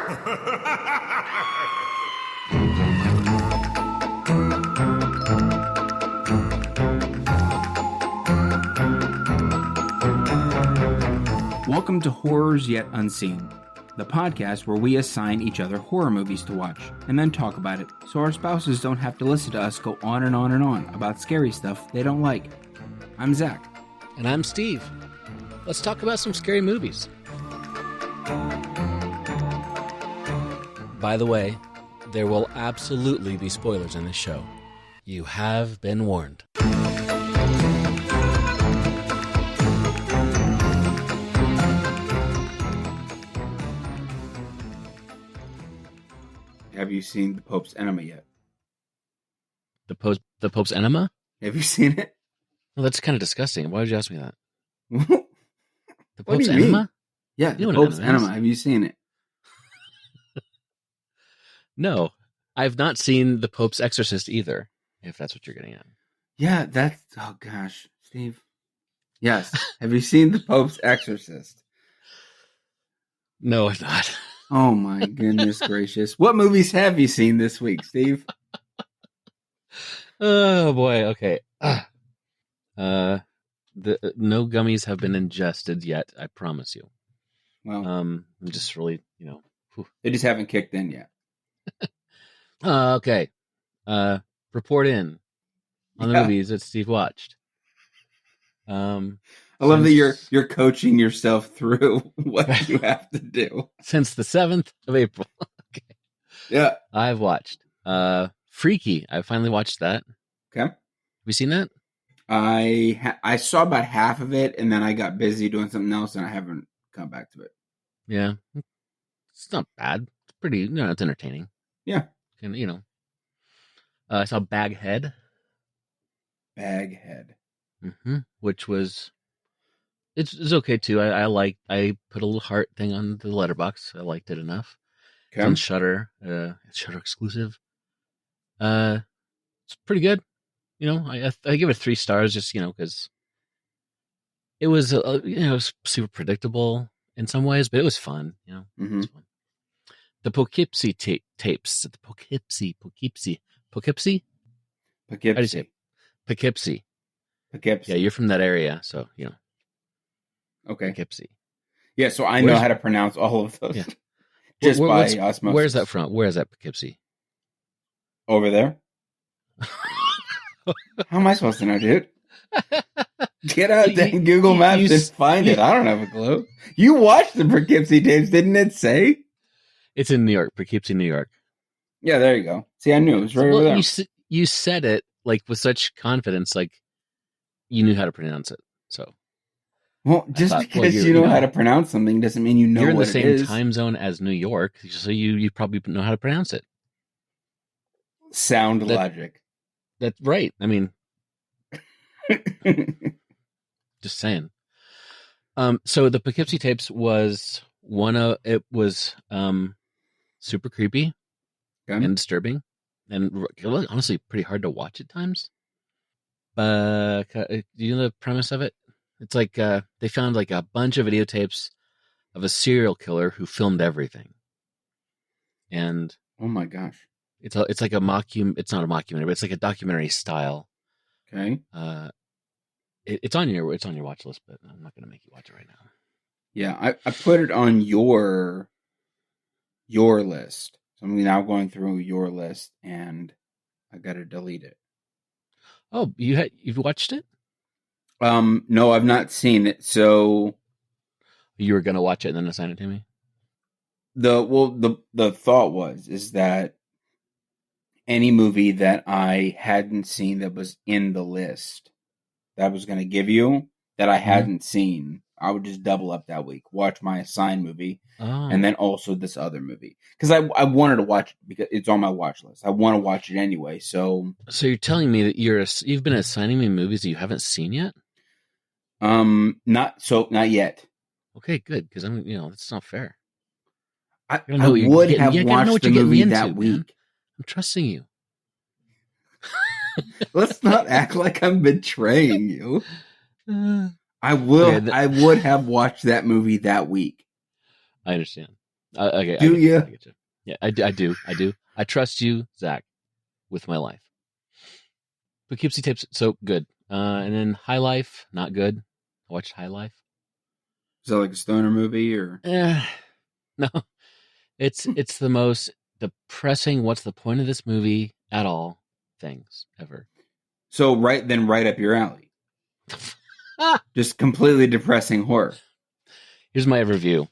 Welcome to Horrors Yet Unseen, the podcast where we assign each other horror movies to watch and then talk about it so our spouses don't have to listen to us go on and on and on about scary stuff they don't like. I'm Zach. And I'm Steve. Let's talk about some scary movies. By the way, there will absolutely be spoilers in this show. You have been warned. Have you seen The Pope's Enema yet? The Pope's Enema? Have you seen it? Well, that's kind of disgusting. Why would you ask me that? The What do Pope's you mean? Enema? Yeah, You The know what Pope's enema is. Enema. Have you seen it? No, I've not seen The Pope's Exorcist either, if that's what you're getting at. Yeah, that's... Oh, gosh. Steve. Yes. Have you seen The Pope's Exorcist? No, I've not. Oh, my goodness gracious. What movies have you seen this week, Steve? Oh, boy. Okay. No gummies have been ingested yet, I promise you. Well, I'm just really, they just haven't kicked in yet. Okay. Report in on the Yeah. movies that Steve watched. I love that you're coaching yourself through what you have to do. Since the 7th of April. Okay. Yeah. I've watched Freaky. I finally watched that. Okay. Have you seen that? I saw about half of it, and then I got busy doing something else, and I haven't come back to it. Yeah. It's not bad. It's pretty, it's entertaining. Yeah. And, I saw Baghead. Baghead. Mm-hmm. Which was... It's okay, too. I put a little heart thing on the letterbox. I liked it enough. Okay. It's on Shudder. It's Shudder exclusive. It's pretty good. I give it 3 stars just, because it was, it was super predictable in some ways, but it was fun, It was fun. The Poughkeepsie tapes. The Poughkeepsie? How do you say it? Poughkeepsie. Poughkeepsie. Yeah, you're from that area, so, Okay. Poughkeepsie. Yeah, so I know how to pronounce all of those. Yeah. Just by osmosis. Where's that from? Where is that Poughkeepsie? Over there. How am I supposed to know, dude? Get out there and Google Maps and find it. I don't have a clue. You watched the Poughkeepsie tapes, didn't it say? It's in New York, Poughkeepsie, New York. Yeah, there you go. See, I knew it was right over there. You said it with such confidence, like you knew how to pronounce it. So, well, just because you know how to pronounce something doesn't mean you know you're in what the it is. same time zone as New York, so you probably know how to pronounce it. Sound logic. That's right. I mean, just saying. So the Poughkeepsie tapes was super creepy and disturbing, and honestly pretty hard to watch at times. Do you know the premise of it? It's like they found like a bunch of videotapes of a serial killer who filmed everything, and oh my gosh, it's like it's not a mockumentary, but it's like a documentary style. Okay. It's on your watch list, but I'm not going to make you watch it right now. Yeah, I put it on your list. So I'm now going through your list, and I got to delete it. Oh, you've watched it? No, I've not seen it. So you were going to watch it and then assign it to me? The thought is that any movie that I hadn't seen that was in the list that I was going to give you that I hadn't seen, I would just double up that week, watch my assigned movie, and then also this other movie. Because I wanted to watch it because it's on my watch list. I want to watch it anyway. So you're telling me that you've been assigning me movies that you haven't seen yet? Not yet. Okay, good, because it's not fair. I would have watched the movie that week. Man. I'm trusting you. Let's not act like I'm betraying you. I would have watched that movie that week. I understand. Okay, Do you? I get you. Yeah, I do. I trust you, Zach, with my life. Poughkeepsie Tapes, so good. And then High Life, not good. I watched High Life. Is that like a stoner movie or? No, it's the most depressing. What's the point of this movie at all? Things ever. So right up your alley. Just completely depressing horror. Here's my review.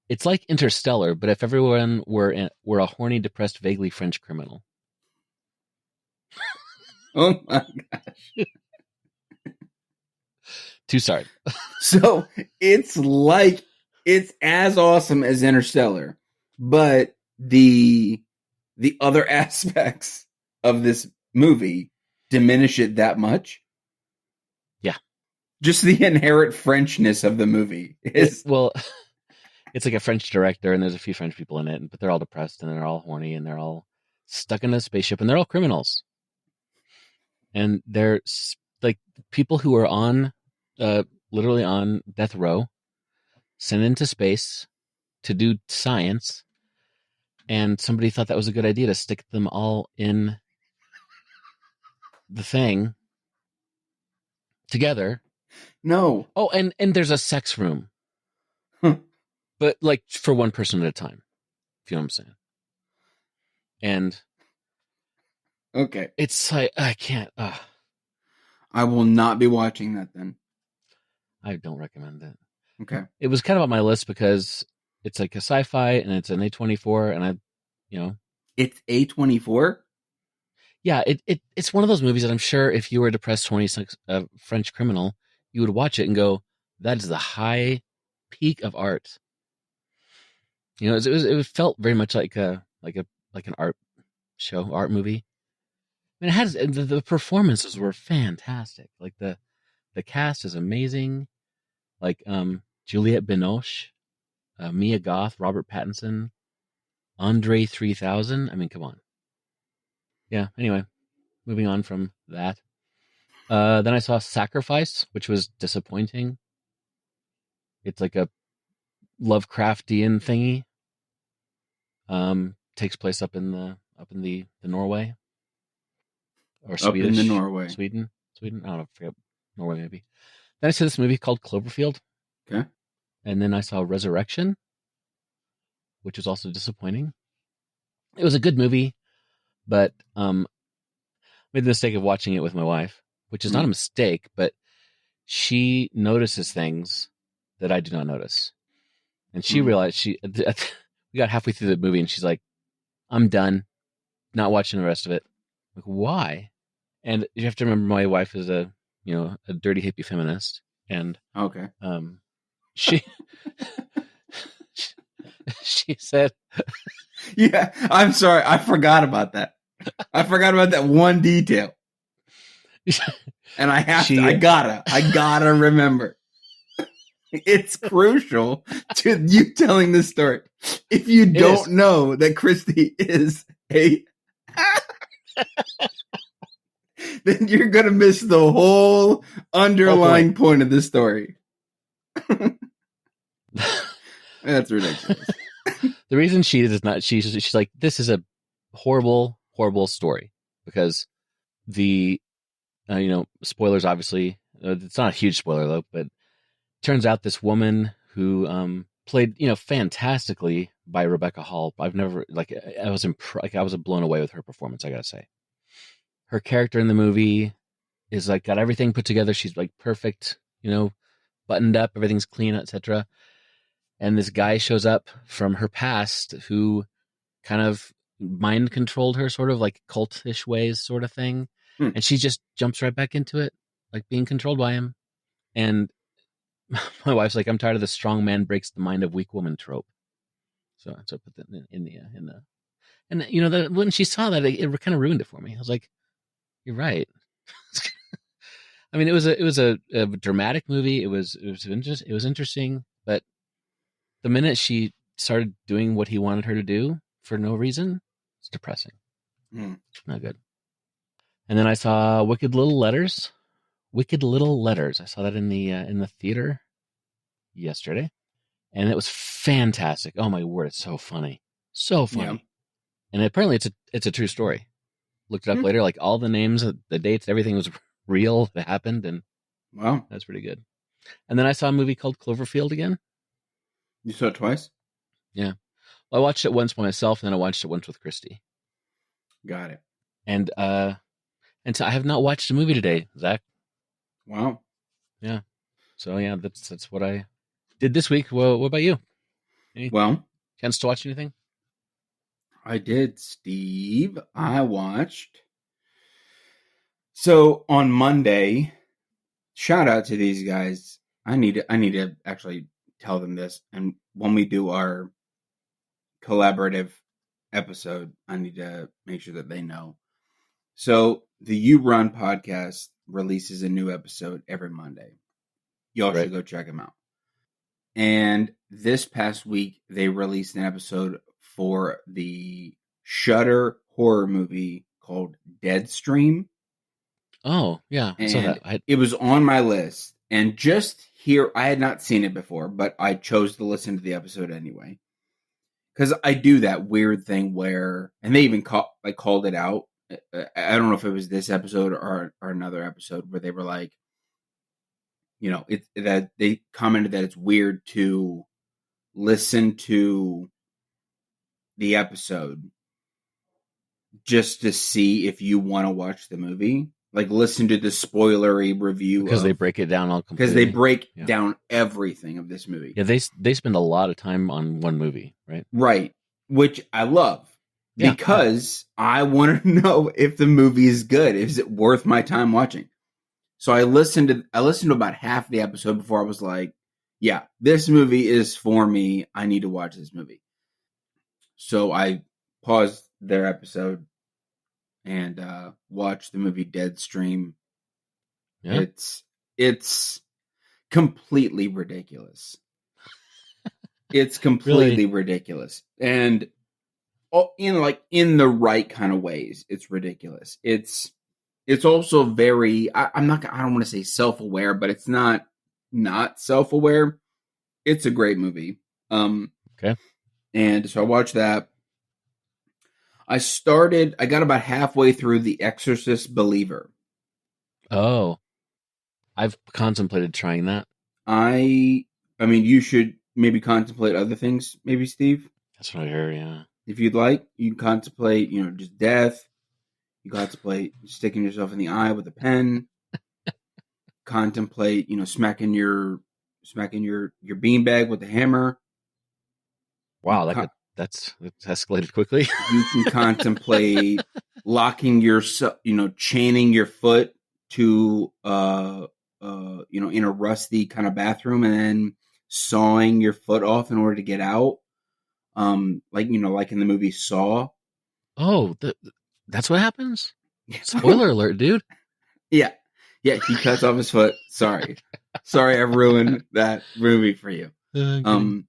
It's like Interstellar, but if everyone were a horny, depressed, vaguely French criminal. Oh my gosh. 2 stars. So it's as awesome as Interstellar, but the other aspects of this movie diminish it that much. Yeah. Just the inherent Frenchness of the movie is it's like a French director and there's a few French people in it, but they're all depressed and they're all horny and they're all stuck in a spaceship and they're all criminals. And they're like people who are on literally on death row, sent into space to do science, and somebody thought that was a good idea to stick them all in the thing together. No. Oh, and there's a sex room. But like for one person at a time. If you know what I'm saying. And okay. It's like I can't I will not be watching that then. I don't recommend it. Okay. It was kind of on my list because it's like a sci-fi and it's an A24 and It's A24? Yeah, it's one of those movies that I'm sure if you were a depressed 26 French criminal, you would watch it and go, that is the high peak of art. It felt very much like an art show, art movie. I mean, it has the performances were fantastic. Like the cast is amazing. Like Juliette Binoche, Mia Goth, Robert Pattinson, Andre 3000. I mean, come on. Yeah. Anyway, moving on from that. Then I saw Sacrifice, which was disappointing. It's like a Lovecraftian thingy. Takes place up in the Norway or Swedish. Up in the Norway, Sweden. I don't know. I forget. Norway maybe. Then I saw this movie called Cloverfield. Okay. And then I saw Resurrection, which was also disappointing. It was a good movie, but made the mistake of watching it with my wife, which is not a mistake, but she notices things that I do not notice. And she realized we got halfway through the movie and she's like, I'm done. Not watching the rest of it. I'm like, why? And you have to remember my wife is a dirty hippie feminist. And okay. She said, yeah, I'm sorry. I forgot about that. I forgot about that one detail. And I gotta remember. It's crucial to you telling this story. If you don't know that Christy is then you're going to miss the whole underlying point of this story. That's ridiculous. The reason she does not, she's like, this is a horrible, horrible story because the, spoilers, obviously, it's not a huge spoiler though, but turns out this woman who played, fantastically by Rebecca Hall. I've never I was blown away with her performance. I gotta say, her character in the movie is like got everything put together. She's like perfect, buttoned up, everything's clean, etc. And this guy shows up from her past who kind of mind controlled her, sort of like cultish ways, sort of thing. And she just jumps right back into it, like being controlled by him. And my wife's like, I'm tired of the strong man breaks the mind of weak woman trope. So I put that in the and when she saw that, it kind of ruined it for me. I was like, you're right. I mean, it was a dramatic movie. It was interesting, but the minute she started doing what he wanted her to do for no reason, it's depressing. Not good. And then I saw Wicked Little Letters. I saw that in the theater yesterday, and it was fantastic. Oh my word, it's so funny, so funny. Yeah. And apparently it's a true story. Looked it up later, like all the names, the dates, everything was real that happened, and Wow. that's pretty good. And then I saw a movie called Cloverfield again. You saw it twice? Yeah, well, I watched it once by myself, and then I watched it once with Christy. Got it. And so I have not watched a movie today, Zach. Wow. Yeah. So yeah, that's what I did this week. Well, what about you? Any Well, chance to watch anything? I did, Steve. I watched. So on Monday, shout out to these guys. I need to actually tell them this. And when we do our collaborative episode, I need to make sure that they know. So the You Run podcast releases a new episode every Monday. Y'all should go check them out. And this past week, they released an episode for the Shudder horror movie called Deadstream. Oh, yeah. I saw that. It was on my list. And just here, I had not seen it before, but I chose to listen to the episode anyway. Because I do that weird thing where, and they even called it out. I don't know if it was this episode or another episode where they were like, that they commented that it's weird to listen to the episode just to see if you want to watch the movie. Like, listen to the spoilery review. Because they break it down all completely. Because they break down everything of this movie. Yeah, they spend a lot of time on one movie, right? Right. Which I love. Because I want to know if the movie is good. Is it worth my time watching? So I listened to about half the episode before I was like, yeah, this movie is for me. I need to watch this movie. So I paused their episode and watched the movie Deadstream. Yeah. It's completely ridiculous. It's completely ridiculous. And in the right kind of ways, it's ridiculous. It's also very, I don't want to say self-aware, but it's not self-aware. It's a great movie. Okay. And so I watched that. I got about halfway through The Exorcist Believer. Oh, I've contemplated trying that. I mean, you should maybe contemplate other things, maybe, Steve. That's what I heard, yeah. If you'd like, you can contemplate, just death. You contemplate sticking yourself in the eye with a pen. Contemplate, smacking your beanbag with a hammer. Wow, that's escalated quickly. You can contemplate locking yourself, chaining your foot to, in a rusty kind of bathroom and then sawing your foot off in order to get out. Like in the movie Saw. Oh, that's what happens? Spoiler alert, dude. Yeah. Yeah, he cuts off his foot. Sorry, I ruined that movie for you. Okay.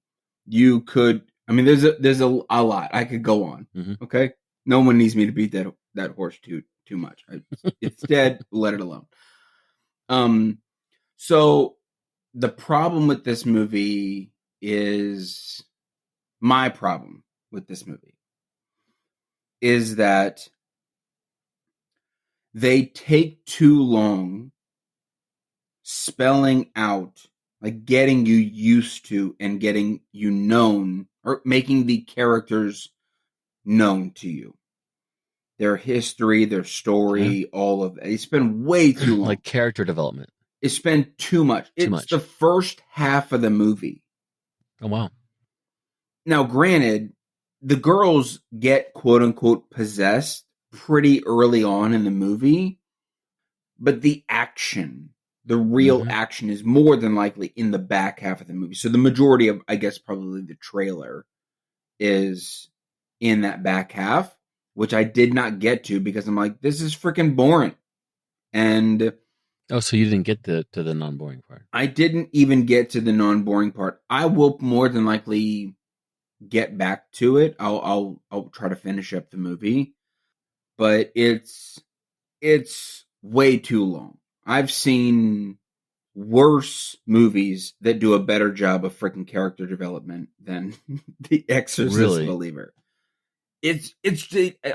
You could. I mean, there's a lot I could go on. Mm-hmm. Okay, no one needs me to beat that horse too much. It's dead. Let it alone. So the problem with this movie is my problem with this movie is that they take too long spelling out, like getting you used to and getting you known, or making the characters known to you. Their history, their story, all of that. They spend way too long. Like character development. They spend too much. It's the first half of the movie. Oh, wow. Now, granted, the girls get quote-unquote possessed pretty early on in the movie, but the action, the real action, is more than likely in the back half of the movie. So the majority of, I guess, probably the trailer is in that back half, which I did not get to because I'm like, this is freaking boring. And so you didn't get to the non-boring part? I didn't even get to the non-boring part. I will more than likely get back to it. I'll try to finish up the movie, but it's way too long. I've seen worse movies that do a better job of freaking character development than The Exorcist Really? Believer. It's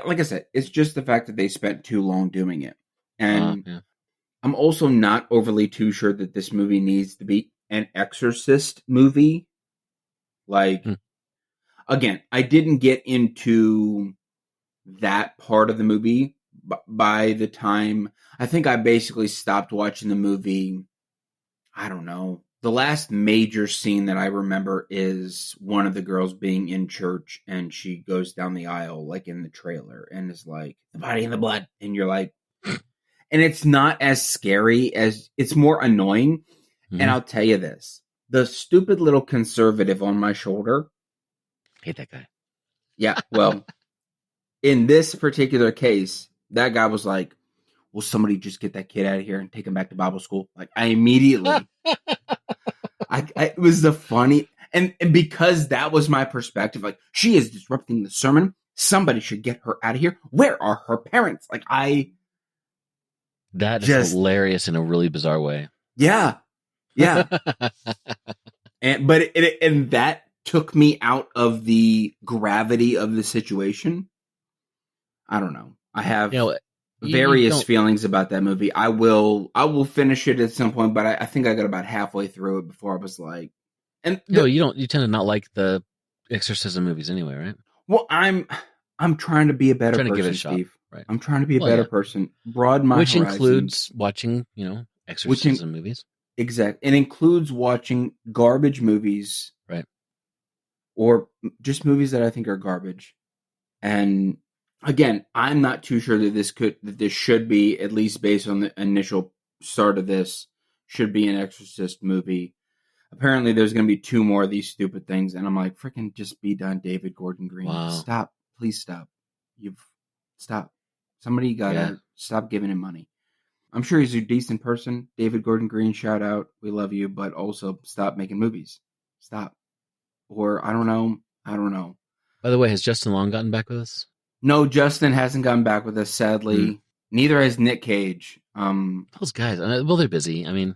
like I said, it's just the fact that they spent too long doing it. And Yeah. I'm also not overly too sure that this movie needs to be an Exorcist movie. Like, again, I didn't get into that part of the movie by the time I think I basically stopped watching the movie. I don't know. The last major scene that I remember is one of the girls being in church and she goes down the aisle, like in the trailer, and is like, the body and the blood. And you're like, and it's not as scary as it's more annoying. And I'll tell you this, the stupid little conservative on my shoulder. Hate that guy. Yeah. Well, in this particular case, that guy was like, will somebody just get that kid out of here and take him back to Bible school? Like, I immediately, it was the funny, and because that was my perspective, like, she is disrupting the sermon. Somebody should get her out of here. Where are her parents? Like, that is hilarious in a really bizarre way. Yeah. And that took me out of the gravity of the situation. I don't know. I have various feelings about that movie. I will finish it at some point, but I think I got about halfway through it before I was like, and you tend to not like the exorcism movies anyway, right? Well, I'm trying to be a better person, give it a Steve. Shot. Right. I'm trying to be a better person. Broaden my Which horizons. includes watching, exorcism movies. Exactly. It includes watching garbage movies. Right. Or just movies that I think are garbage. And again, I'm not too sure that this should be, at least based on the initial start of this, should be an Exorcist movie. Apparently there's going to be 2 more of these stupid things, and I'm like, freaking just be done, David Gordon Green. Wow. Stop. Please stop. Stop. Somebody gotta stop giving him money. I'm sure he's a decent person. David Gordon Green, shout out. We love you, but also stop making movies. Stop. Or I don't know. By the way, has Justin Long gotten back with us? No, Justin hasn't gotten back with us, sadly. Neither has Nick Cage. Those guys, well, they're busy. I mean,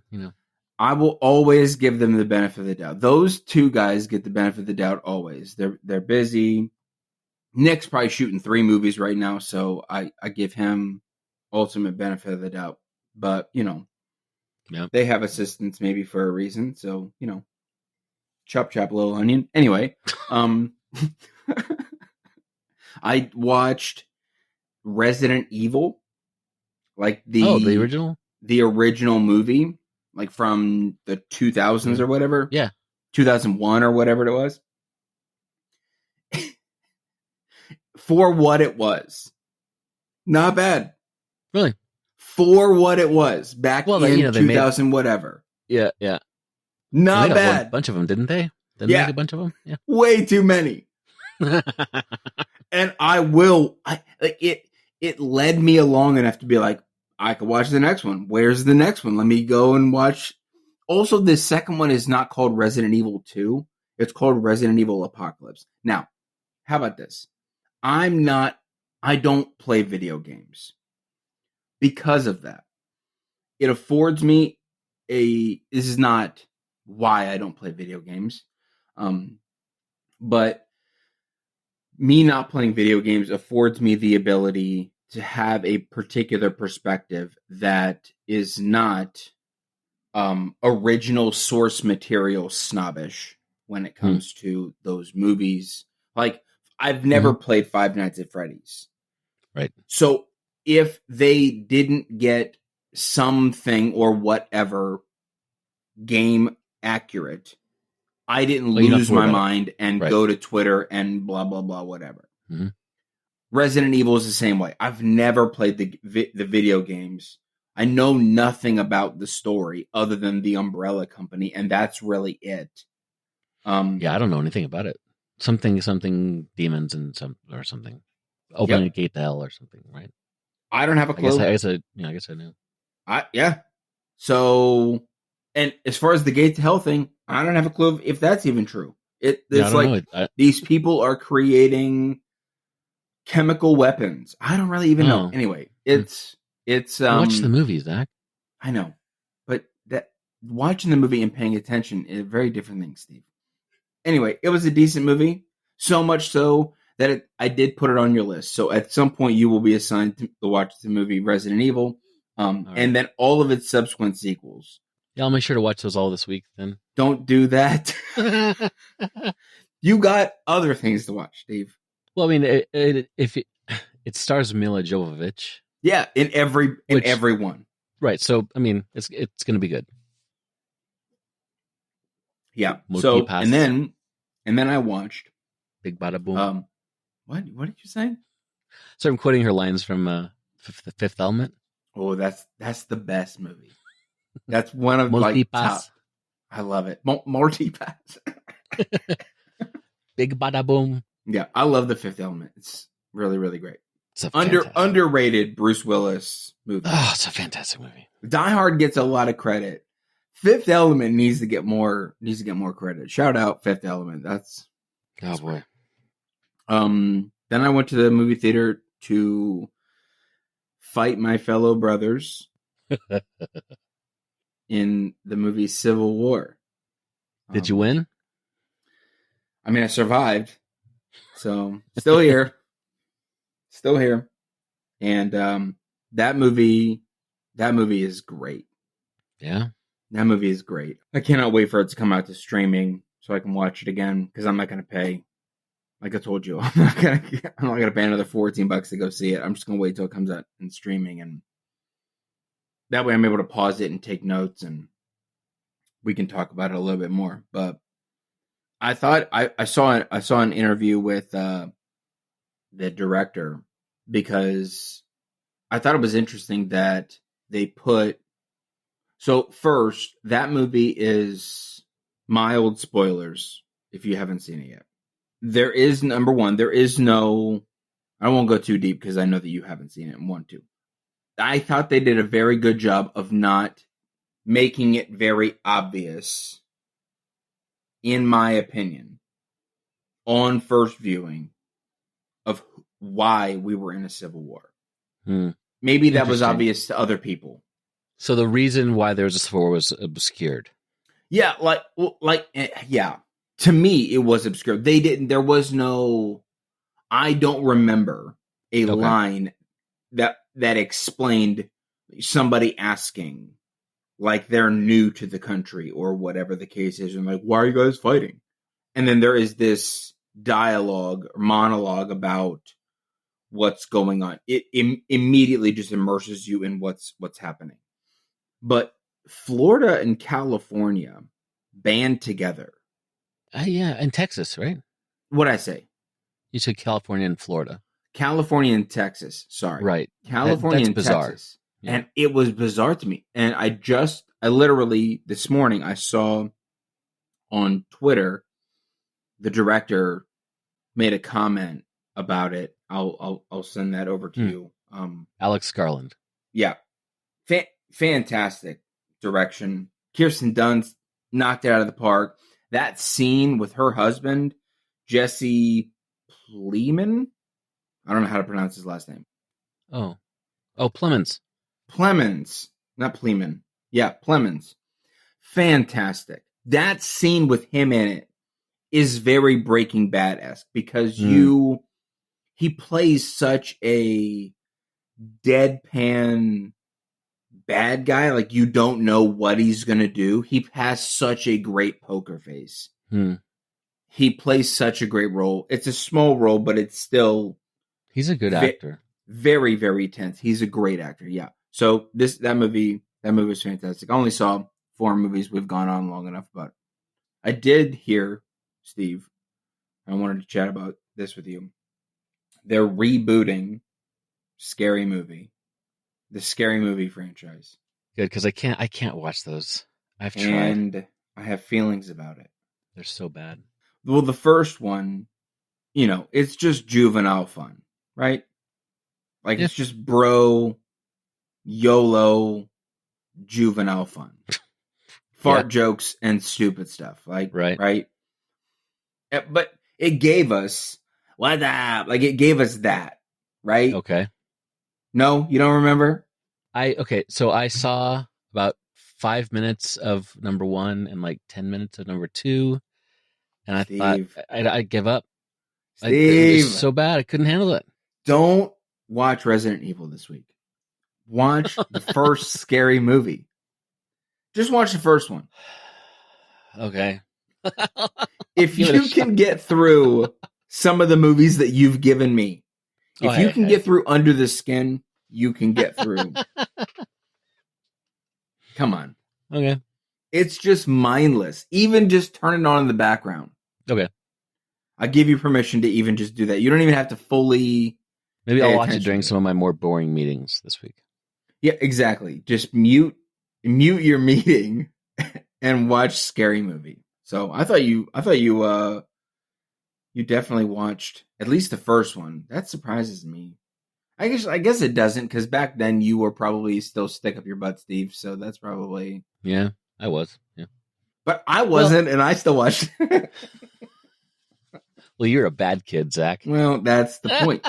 I will always give them the benefit of the doubt. Those 2 guys get the benefit of the doubt always. They're busy. Nick's probably shooting 3 movies right now, so I give him ultimate benefit of the doubt. But, they have assistants maybe for a reason, so, chop, little onion. Anyway, I watched Resident Evil, like the original? The original movie, like from the 2000s or whatever. Yeah. 2001 or whatever it was. For what it was. Not bad. Really? For what it was back in 2000 whatever. Yeah. Not bad. A bunch of them, didn't they? Didn't they make a bunch of them? Yeah. Way too many. And it led me along enough to be like, I could watch the next one. Where's the next one? Let me go and watch. Also, the second one is not called Resident Evil 2. It's called Resident Evil Apocalypse. Now, how about this? I don't play video games. Because of that, it affords me this is not why I don't play video games. But me not playing video games affords me the ability to have a particular perspective that is not original source material snobbish when it comes to those movies. Like, I've never played Five Nights at Freddy's. Right. So if they didn't get something or whatever game accurate, I didn't lose my mind and go to Twitter and blah, blah, blah, whatever. Mm-hmm. Resident Evil is the same way. I've never played the video games. I know nothing about the story other than the Umbrella Company, and that's really it. I don't know anything about it. Something demons and something. Opening a gate to hell or something, right? I don't have a clue. I guess I knew. So, and as far as the gate to hell thing, I don't have a clue if that's even true. It's like these people are creating chemical weapons. I don't really even know. Anyway, it's watch the movie, Zach. I know, but watching the movie and paying attention is a very different thing, Steve. Anyway, it was a decent movie, so much so that I did put it on your list. So at some point, you will be assigned to watch the movie Resident Evil, right. And then all of its subsequent sequels. Yeah, I'll make sure to watch those all this week then. Don't do that. You got other things to watch, Steve. Well, I mean, it stars Mila Jovovich. Yeah, in every one. Right. So, I mean, it's going to be good. Yeah. So, and then I watched Big Bada Boom. What did you say? So I'm quoting her lines from The Fifth Element. Oh, that's the best movie. That's one of top. I love it. Multi-pass. Big Bada Boom. Yeah, I love The Fifth Element. It's really, really great. It's underrated Bruce Willis movie. Oh, it's a fantastic movie. Die Hard gets a lot of credit. Fifth Element needs to get more credit. Shout out Fifth Element. That's boy. Then I went to the movie theater to fight my fellow brothers in the movie Civil War. Did you win? I mean, I survived, so still here, and that movie is great. Yeah, that movie is great. I cannot wait for it to come out to streaming so I can watch it again because I'm not going to pay. Like I told you, I'm not gonna pay another $14 to go see it. I'm just gonna wait till it comes out in streaming, and that way I'm able to pause it and take notes, and we can talk about it a little bit more. But I thought I saw an interview with the director because I thought it was interesting that they put. So first, that movie is mild spoilers if you haven't seen it yet. There is, number one, there is no, I won't go too deep because I know that you haven't seen it and want to. I thought they did a very good job of not making it very obvious, in my opinion, on first viewing of why we were in a civil war. Maybe that was obvious to other people. So the reason why there was a civil war was obscured. Yeah, yeah. To me, it was obscure. They didn't. There was no. I don't remember a line that explained somebody asking, like they're new to the country or whatever the case is, and like, why are you guys fighting? And then there is this dialogue or monologue about what's going on. It immediately just immerses you in what's happening. But Florida and California band together. Yeah, and Texas, right? What'd I say? You said California and Florida. California and Texas. Sorry. Right. California and bizarre. Texas. Yeah. And it was bizarre to me. And I literally, this morning, I saw on Twitter, the director made a comment about it. I'll send that over to you. Alex Garland. Yeah. Fantastic direction. Kirsten Dunst knocked it out of the park. That scene with her husband, Jesse Plemons. I don't know how to pronounce his last name. Oh, Plemons. Plemons, not Pleman. Yeah, Plemons. Fantastic. That scene with him in it is very Breaking Bad-esque because he plays such a deadpan bad guy, like you don't know what he's gonna do. He has such a great poker face. He plays such a great role. It's a small role, but it's still he's a good actor. Very, very tense. He's a great actor. Yeah. So that movie was fantastic. I only saw 4 movies. We've gone on long enough, but I did hear, Steve, I wanted to chat about this with you. They're rebooting Scary Movie. The Scary Movie franchise. Good, because I can't watch those. I've tried. And I have feelings about it. They're so bad. Well, the first one, it's just juvenile fun, right? Like, It's just bro, YOLO, juvenile fun. Fart jokes and stupid stuff. Like, right? But it gave us, what up? Like, it gave us that, right? Okay. No, you don't remember? So I saw about 5 minutes of number 1 and like 10 minutes of number 2, and I thought I'd give up. It was so bad I couldn't handle it. Don't watch Resident Evil this week. Watch the first scary movie. Just watch the first one. Okay. If you can get through some of the movies that you've given me, if you can get through Under the Skin, you can get through. Come on. Okay. It's just mindless. Even just turn it on in the background. Okay. I give you permission to even just do that. You don't even have to fully. Maybe I'll watch it during some of my more boring meetings this week. Yeah, exactly. Just mute your meeting and watch Scary Movie. So I thought you definitely watched at least the first one. That surprises me. I guess it doesn't, because back then you were probably still stick up your butt, Steve. So that's probably. Yeah, I was. Yeah, but I wasn't, and I still watched. Well, you're a bad kid, Zach. Well, that's the point.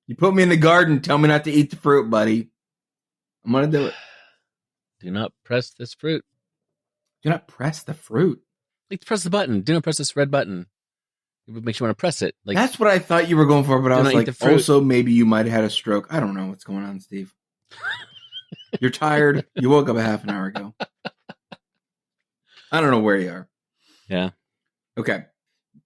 You put me in the garden, tell me not to eat the fruit, buddy. I'm going to do it. Do not press this fruit. Do not press the fruit. Like, press the button. Do not press this red button. It makes you want to press it. Like, that's what I thought you were going for, but I was like, also, maybe you might have had a stroke. I don't know what's going on, Steve. You're tired. You woke up a half an hour ago. I don't know where you are. Yeah. Okay.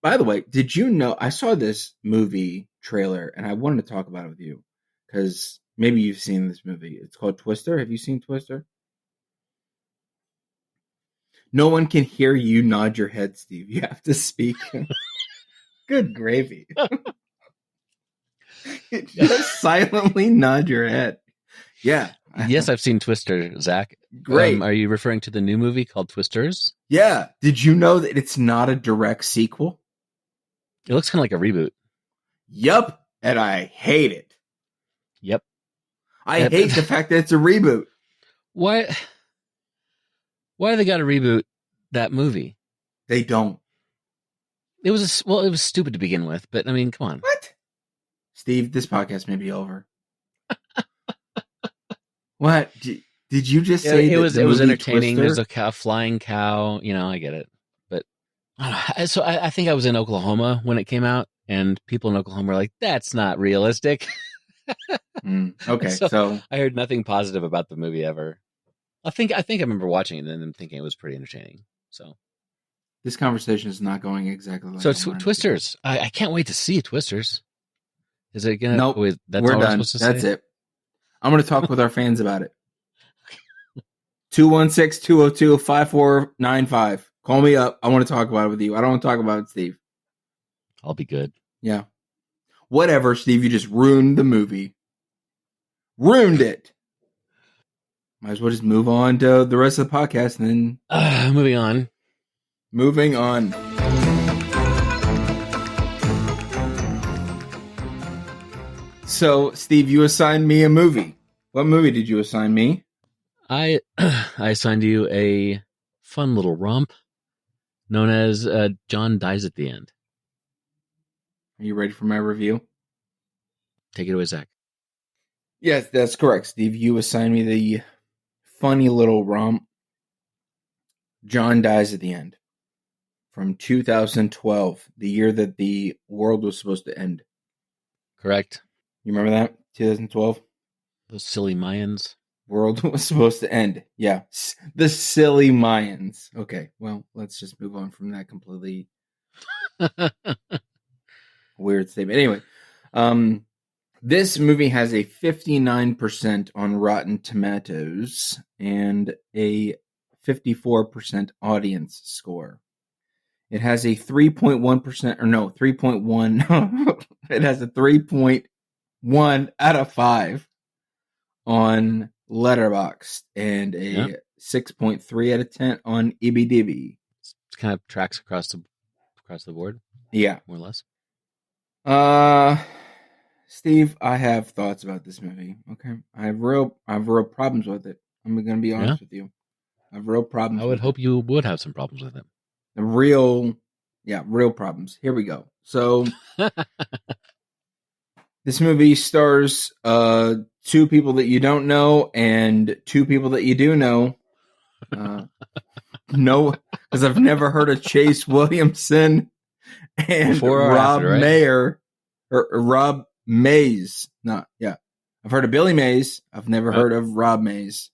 By the way, did you know, I saw this movie trailer and I wanted to talk about it with you because maybe you've seen this movie. It's called Twister. Have you seen Twister? No one can hear you nod your head, Steve. You have to speak. Good gravy. Just silently nod your head. Yeah. Yes, I've seen Twister, Zach. Great. Are you referring to the new movie called Twisters? Yeah. Did you know that it's not a direct sequel? It looks kind of like a reboot. Yup. And I hate it. Yep. I hate the fact that it's a reboot. Why do they got to reboot that movie? They don't. It was stupid to begin with, but I mean, come on. What? Steve, this podcast may be over. What? Did you just say it was entertaining? Twister? There's a flying cow. You know, I get it. But so I think I was in Oklahoma when it came out, and people in Oklahoma were like, "That's not realistic." Okay, so I heard nothing positive about the movie ever. I think I remember watching it and then thinking it was pretty entertaining. So this conversation is not going exactly like. So it's Twisters. I can't wait to see Twisters. Is it gonna? Nope. That's we're all done. We're supposed to That's say? it. I'm going to talk with our fans about it. 216-202-5495. Call me up. I want to talk about it with you. I don't want to talk about it, Steve. I'll be good. Yeah. Whatever, Steve. You just ruined the movie. Ruined it. Might as well just move on to the rest of the podcast and then... Moving on. Moving on. So, Steve, you assigned me a movie. What movie did you assign me? I assigned you a fun little romp known as John Dies at the End. Are you ready for my review? Take it away, Zach. Yes, that's correct, Steve. You assigned me the funny little romp, John Dies at the End, from 2012, the year that the world was supposed to end. Correct. You remember that? 2012? Those silly Mayans. World was supposed to end. Yeah. The silly Mayans. Okay, well, let's just move on from that completely weird statement. Anyway, this movie has a 59% on Rotten Tomatoes and a 54% audience score. It has a 3.1%, or no, 3.1. It has a 3.1 out of 5 on Letterboxd and a 6.3 out of 10 on IMDb. It kind of tracks across the board. Yeah, more or less. Steve, I have thoughts about this movie. Okay, I have real problems with it. I'm going to be honest with you. I have real problems. I would hope you would have some problems with it. Real problems. Here we go. So, this movie stars two people that you don't know and two people that you do know. No, because I've never heard of Chase Williamson and Before or Rob after, right? Mayer or Rob Mays. No, yeah. I've heard of Billy Mays. I've never heard of Rob Mays.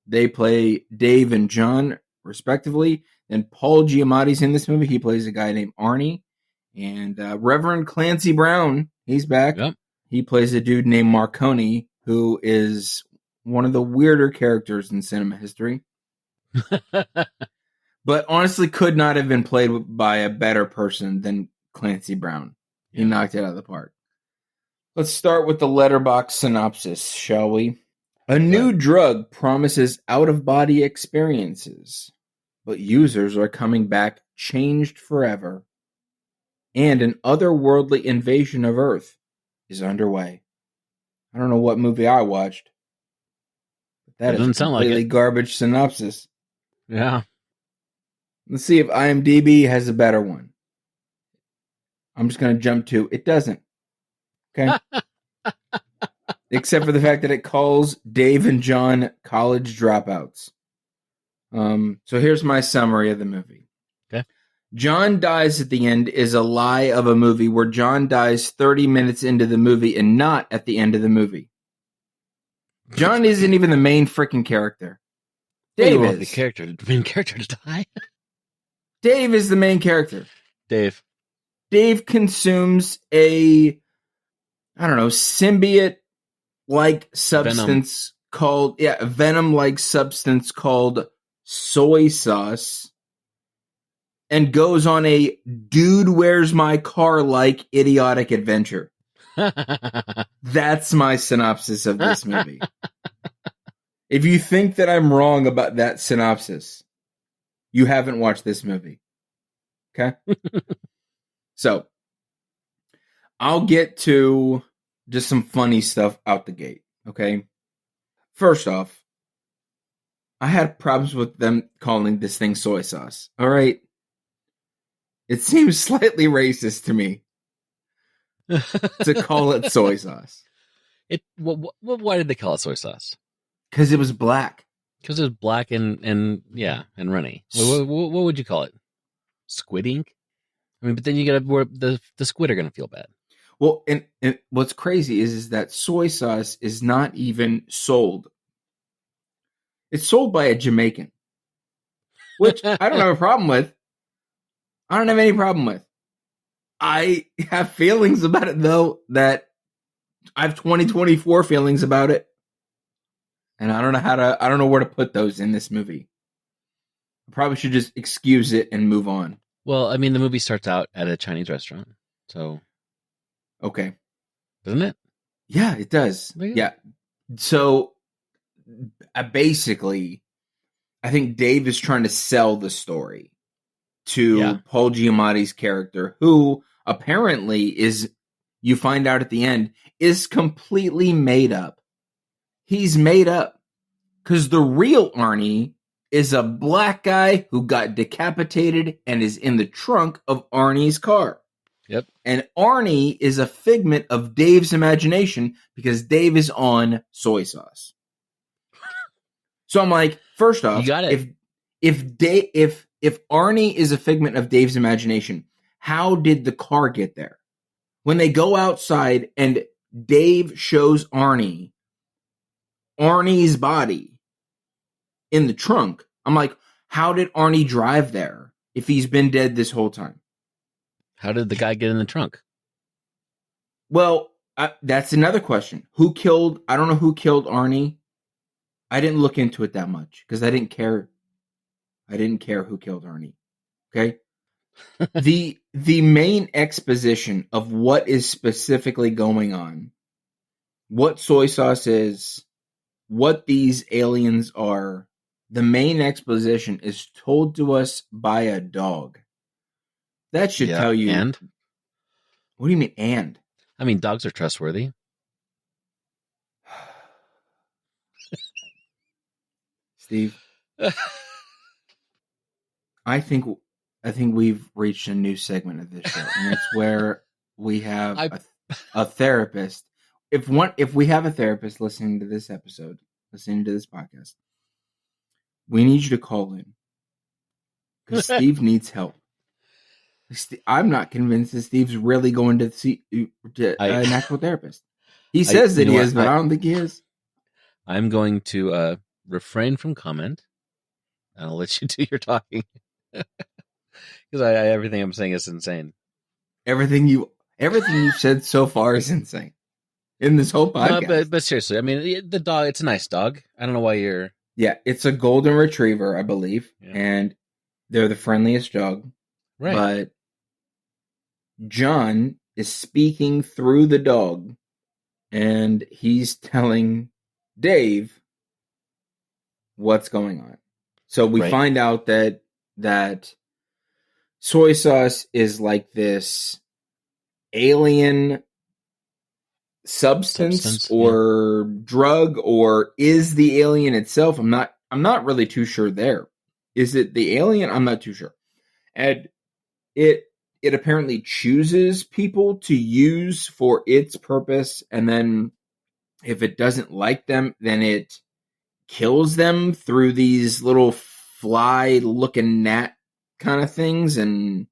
They play Dave and John, respectively. And Paul Giamatti's in this movie. He plays a guy named Arnie. And Reverend Clancy Brown, he's back. Yep. He plays a dude named Marconi, who is one of the weirder characters in cinema history. But honestly could not have been played by a better person than Clancy Brown. He knocked it out of the park. Let's start with the letterbox synopsis, shall we? A new drug promises out-of-body experiences, but users are coming back changed forever. And an otherworldly invasion of Earth is underway. I don't know what movie I watched. But that is a completely garbage synopsis. Yeah. Let's see if IMDb has a better one. I'm just going to jump to it doesn't. Okay? Except for the fact that it calls Dave and John college dropouts. So here's my summary of the movie. Okay. John Dies at the End is a lie of a movie where John dies 30 minutes into the movie and not at the end of the movie. John isn't even the main freaking character. Dave is. The main character to die? Dave is the main character. Dave consumes a, I don't know, symbiote-like substance called, venom-like substance called soy sauce, and goes on a dude where's my car-like idiotic adventure. That's my synopsis of this movie. If you think that I'm wrong about that synopsis, you haven't watched this movie. Okay? So, I'll get to just some funny stuff out the gate. Okay? First off, I had problems with them calling this thing soy sauce. All right? It seems slightly racist to me to call it soy sauce. Why did they call it soy sauce? Because it was black. Because it was black and runny. What would you call it? Squid ink? I mean, but then you got the squid are going to feel bad. Well, and what's crazy is that soy sauce is not even sold. It's sold by a Jamaican, which I don't have a problem with. I don't have any problem with. I have feelings about it, though, that I have 2024 feelings about it. And I don't know where to put those in this movie. I probably should just excuse it and move on. Well, I mean, the movie starts out at a Chinese restaurant, so. Okay. Doesn't it? Yeah, it does. Yeah. So, basically, I think Dave is trying to sell the story to Paul Giamatti's character, who apparently is, you find out at the end, is completely made up. He's made up. Because the real Arnie is a black guy who got decapitated and is in the trunk of Arnie's car. Yep. And Arnie is a figment of Dave's imagination because Dave is on soy sauce. So I'm like, first off, you got it. If Arnie is a figment of Dave's imagination, how did the car get there? When they go outside and Dave shows Arnie's body in the trunk, I'm like, how did Arnie drive there if he's been dead this whole time? How did the guy get in the trunk? Well, that's another question. I don't know who killed Arnie. I didn't look into it that much because I didn't care. I didn't care who killed Arnie. Okay? The main exposition of what is specifically going on, what soy sauce is, what these aliens are, the main exposition is told to us by a dog. That should tell you. And? What do you mean, and? I mean, dogs are trustworthy. Steve, I think we've reached a new segment of this show, and it's where we have a therapist if we have a therapist listening to this episode, listening to this podcast, we need you to call in because Steve needs help. I'm not convinced that Steve's really going to see an actual therapist. He says that he is, but I don't think he is. I'm going to refrain from comment, and I'll let you do your talking because everything I'm saying is insane. Everything you've said so far is insane in this whole podcast. No, but seriously, I mean, the dog. It's a nice dog. I don't know why you're. Yeah, it's a golden retriever, I believe, and they're the friendliest dog. Right, but John is speaking through the dog, and he's telling Dave what's going on. So we find out that soy sauce is like this alien substance or drug, or is the alien itself? I'm not really too sure there. Is it the alien? I'm not too sure. And it apparently chooses people to use for its purpose, and then if it doesn't like them, then it kills them through these little fly-looking gnat kind of things, and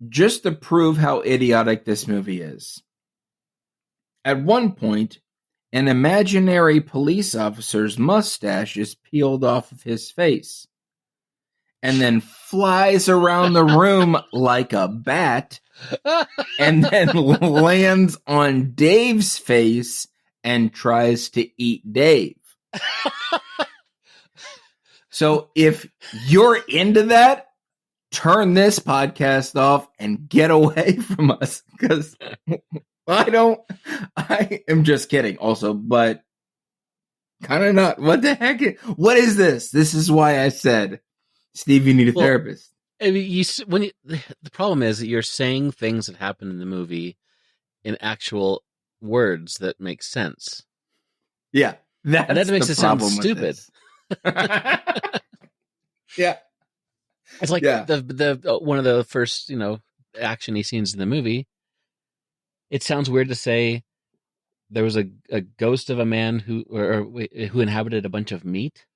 just to prove how idiotic this movie is. At one point, an imaginary police officer's mustache is peeled off of his face and then flies around the room like a bat and then lands on Dave's face and tries to eat Dave. So if you're into that, turn this podcast off and get away from us, because I am just kidding also, but kind of not. What the heck? What is this? This is why I said, Steve, you need a therapist. I mean, the problem is that you're saying things that happen in the movie in actual words that make sense. Yeah. And that makes it sound stupid. Yeah. It's like the one of the first, action-y scenes in the movie. It sounds weird to say there was a ghost of a man who inhabited a bunch of meat,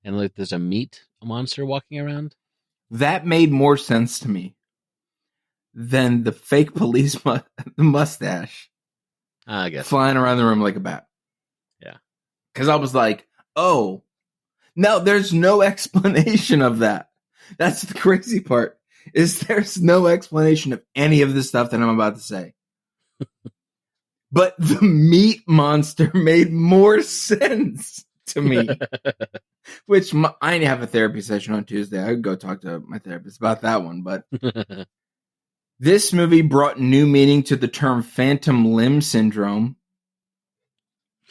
and like there's a meat monster walking around. That made more sense to me than the fake police mustache. I guess flying around the room like a bat. Yeah, because I was like, oh, no, there's no explanation of that. That's the crazy part. Is there's no explanation of any of the stuff that I'm about to say. But the meat monster made more sense to me. Which I have a therapy session on Tuesday. I would go talk to my therapist about that one. But this movie brought new meaning to the term phantom limb syndrome.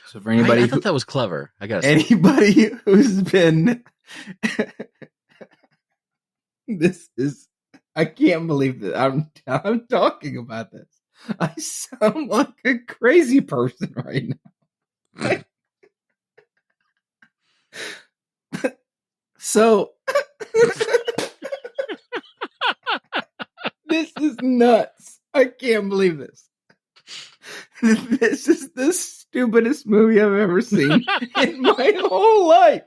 So for anybody, I thought that was clever. I guess anybody who's been, this is, I can't believe that I'm talking about this. I sound like a crazy person right now. So this is nuts. I can't believe this. This is the stupidest movie I've ever seen in my whole life.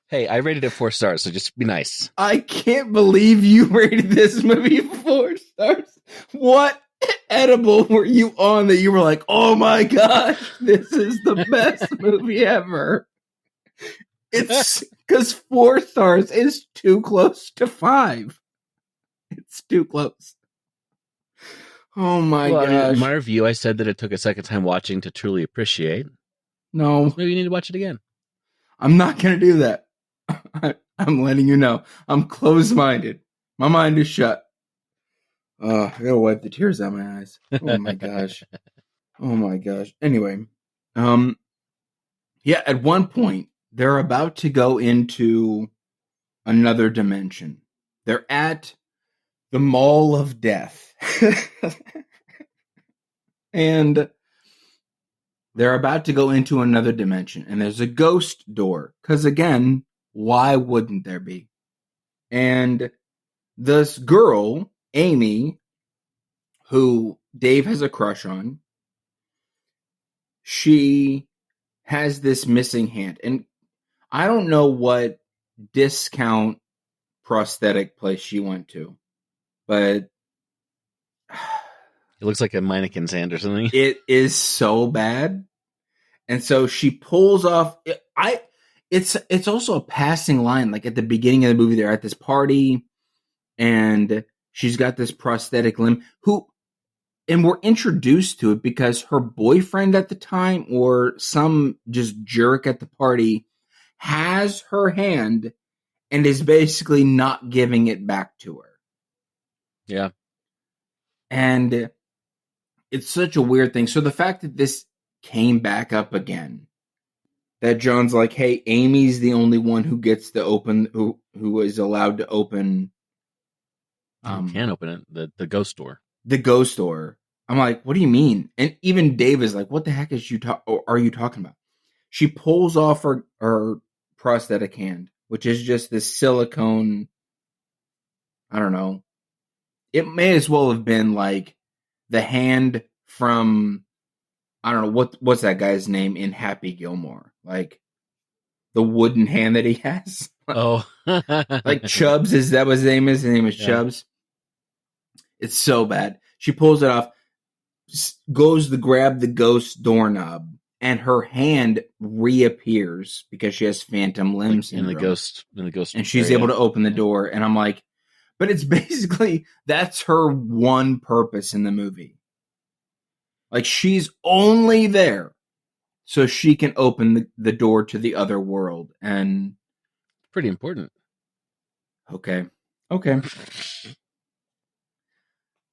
Hey, I rated it 4 stars, so just be nice. I can't believe you rated this movie 4 stars. What edible were you on that you were like, oh my gosh, this is the best movie ever? It's because 4 stars is too close to 5. It's too close. Oh my gosh. In my review, I said that it took a second time watching to truly appreciate. No. Maybe you need to watch it again. I'm not going to do that. I'm letting you know. I'm closed-minded. My mind is shut. I gotta wipe the tears out of my eyes. Oh my gosh. Oh my gosh. Anyway, yeah, at one point, they're about to go into another dimension. They're at the Mall of Death. And they're about to go into another dimension. And there's a ghost door. Because again, why wouldn't there be? And this girl, Amy, who Dave has a crush on. She has this missing hand. And I don't know what discount prosthetic place she went to, but It looks like a mannequin's hand or something. it is so bad. And so she pulls off. It's also a passing line. Like at the beginning of the movie, they're at this party, and she's got this prosthetic limb. And we're introduced to it because her boyfriend at the time, or some just jerk at the party, has her hand and is basically not giving it back to her. Yeah. And it's such a weird thing. So the fact that this came back up again, that John's like, hey, Amy's the only one who gets to open, who is allowed to open. Can open it, the ghost door. The ghost door. I'm like, what do you mean? And even Dave is like, what the heck are you talking about? She pulls off her prosthetic hand, which is just this silicone. I don't know. It may as well have been like the hand from, I don't know, what's that guy's name in Happy Gilmore? Like the wooden hand that he has. Oh. Like Chubbs, is that what his name is? His name is Chubbs. It's so bad. She pulls it off, goes to grab the ghost doorknob, and her hand reappears because she has phantom limb syndrome. in the ghost and she's able to open the door. And I'm like, but it's basically, that's her one purpose in the movie. Like, she's only there so she can open the door to the other world. And pretty important. Okay.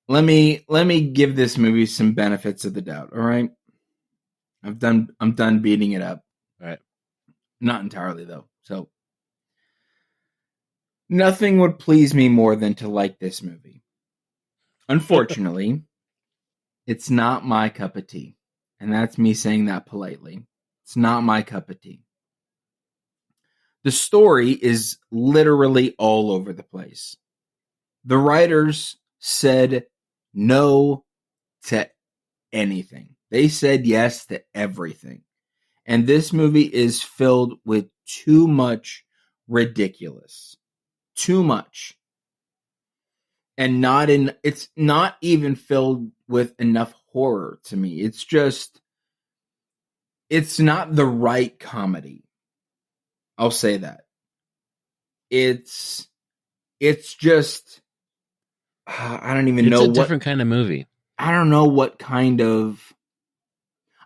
Let me give this movie some benefits of the doubt. All right. I'm done beating it up. All right. Not entirely though. So nothing would please me more than to like this movie. Unfortunately, it's not my cup of tea. And that's me saying that politely. It's not my cup of tea. The story is literally all over the place. The writers said no to anything. They said yes to everything. And this movie is filled with too much ridiculous. Too much. And it's not even filled with enough horror to me. It's not the right comedy. I'll say that. It's just, I don't even know what. It's a different kind of movie. I don't know what kind of.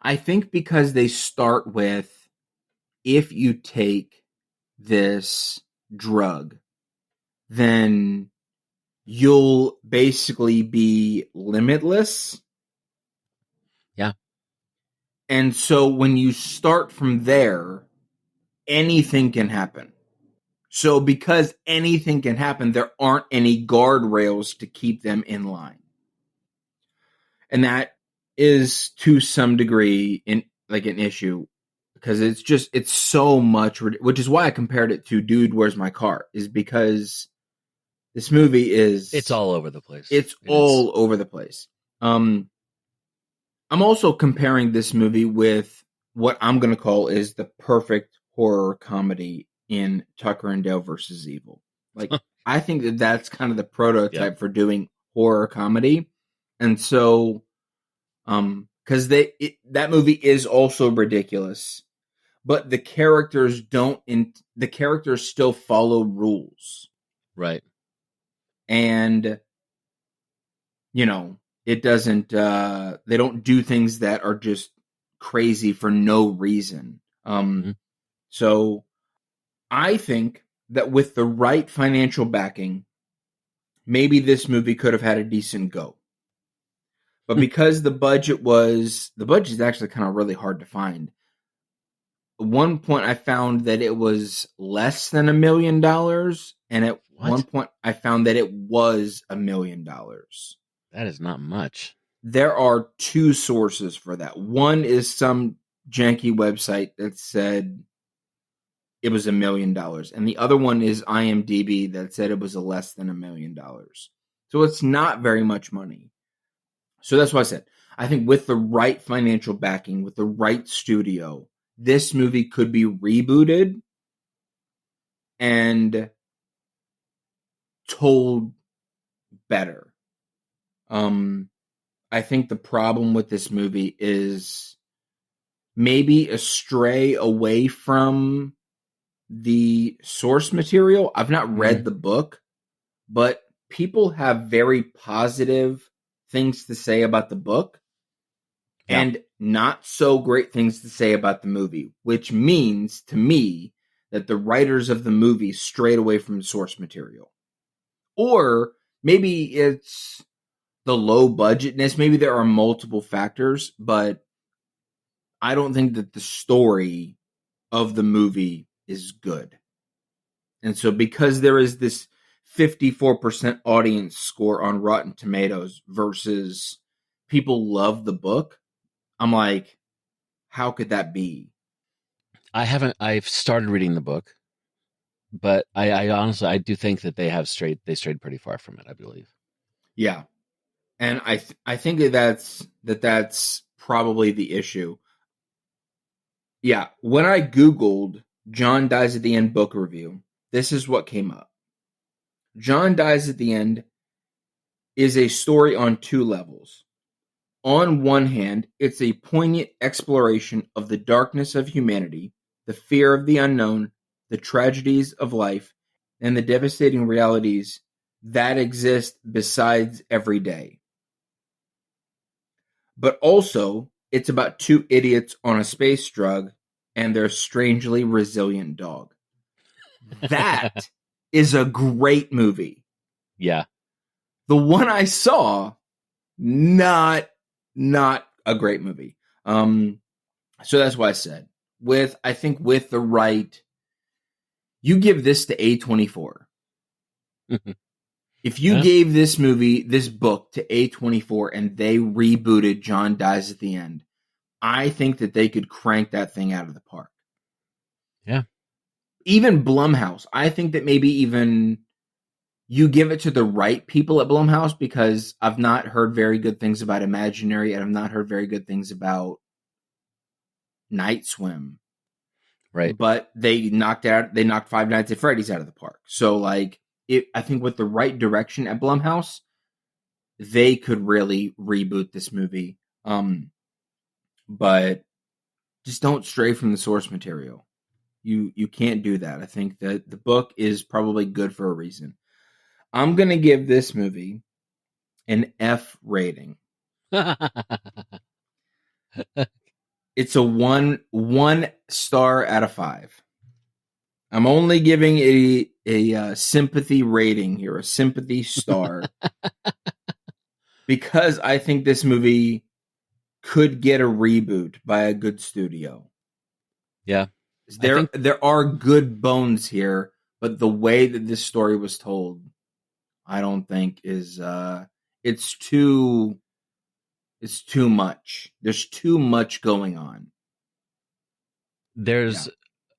I think because they start with, if you take this drug, then you'll basically be limitless. Yeah. And so when you start from there, anything can happen. So because anything can happen, there aren't any guardrails to keep them in line. And that is to some degree an issue, because it's so much, which is why I compared it to Dude, Where's My Car, is because this movie it's all over the place. It's all over the place. I'm also comparing this movie with what I'm going to call is the perfect horror comedy in Tucker and Dale versus Evil. Like, I think that's kind of the prototype for doing horror comedy. And so, because that movie is also ridiculous, but the characters still follow rules. Right. And, it doesn't, they don't do things that are just crazy for no reason. So I think that with the right financial backing, maybe this movie could have had a decent go. But because the budget is actually kind of really hard to find. At one point I found that it was less than $1 million. And at one point I found that it was $1 million. That is not much. There are two sources for that. One is some janky website that said it was $1 million. And the other one is IMDb that said it was less than $1 million. So it's not very much money. So that's why I said, I think with the right financial backing, with the right studio, this movie could be rebooted and told better. I think the problem with this movie is maybe a stray away from the source material. I've not read the book, but people have very positive things to say about the book and not so great things to say about the movie, which means to me that the writers of the movie strayed away from the source material. Or maybe it's the low budgetness. Maybe there are multiple factors, but I don't think that the story of the movie is good. And so because there is this 54% audience score on Rotten Tomatoes versus people love the book, I'm like, how could that be? I've started reading the book, but I honestly, I do think that they strayed pretty far from it, I believe. Yeah. And I think that's probably the issue. Yeah. When I Googled John Dies at the End book review, this is what came up. John Dies at the End is a story on two levels. On one hand, it's a poignant exploration of the darkness of humanity, the fear of the unknown, the tragedies of life, and the devastating realities that exist besides every day. But also, it's about two idiots on a space drug and their strangely resilient dog. That is a great movie. Yeah. The one I saw, not a great movie. So that's why I said, I think with the right, you give this to A24. If you gave this book to A24 and they rebooted John Dies at the End, I think that they could crank that thing out of the park. Yeah. Even Blumhouse, I think that maybe even you give it to the right people at Blumhouse, because I've not heard very good things about Imaginary and I've not heard very good things about Night Swim. Right. But they knocked Five Nights at Freddy's out of the park. So like, I think with the right direction at Blumhouse, they could really reboot this movie. But just don't stray from the source material. You can't do that. I think that the book is probably good for a reason. I'm going to give this movie an F rating. It's a one star out of 5. I'm only giving a sympathy rating here, a sympathy star, because I think this movie could get a reboot by a good studio. Yeah. There are good bones here, but the way that this story was told, I don't think is it's too much. There's too much going on. There's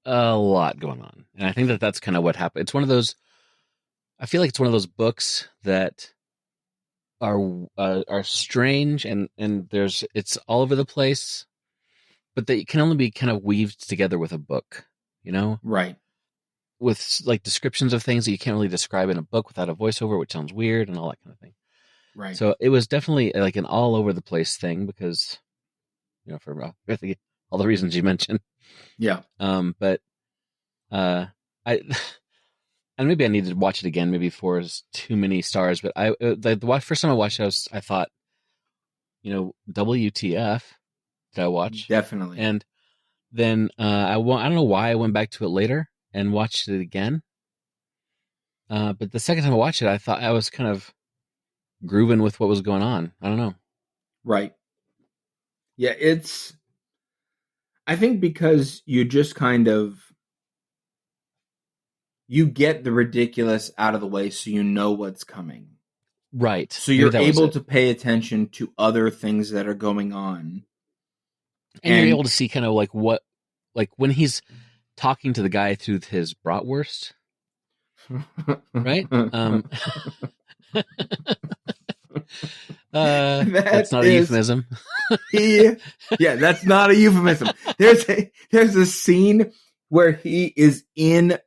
a lot going on, and I think that that's kind of what happened. It's one of those. I feel like it's one of those books that are strange, and it's all over the place, but they can only be kind of weaved together with a book, you know? Right. With like descriptions of things that you can't really describe in a book without a voiceover, which sounds weird and all that kind of thing. Right. So it was definitely like an all over the place thing because, you know, for all the reasons you mentioned. Yeah. But I and maybe I need to watch it again. Maybe 4 is too many stars. But the first time I watched it, I thought, you know, WTF did I watch? Definitely. And then I don't know why I went back to it later and watched it again. But the second time I watched it, I thought I was kind of grooving with what was going on. I don't know. Right. Yeah, I think because you just kind of, you get the ridiculous out of the way so you know what's coming. Right. So you're able to pay attention to other things that are going on. And you're able to see kind of like what, like when he's talking to the guy through his bratwurst, right? That's not a euphemism. Yeah, that's not a euphemism. There's a scene where he is in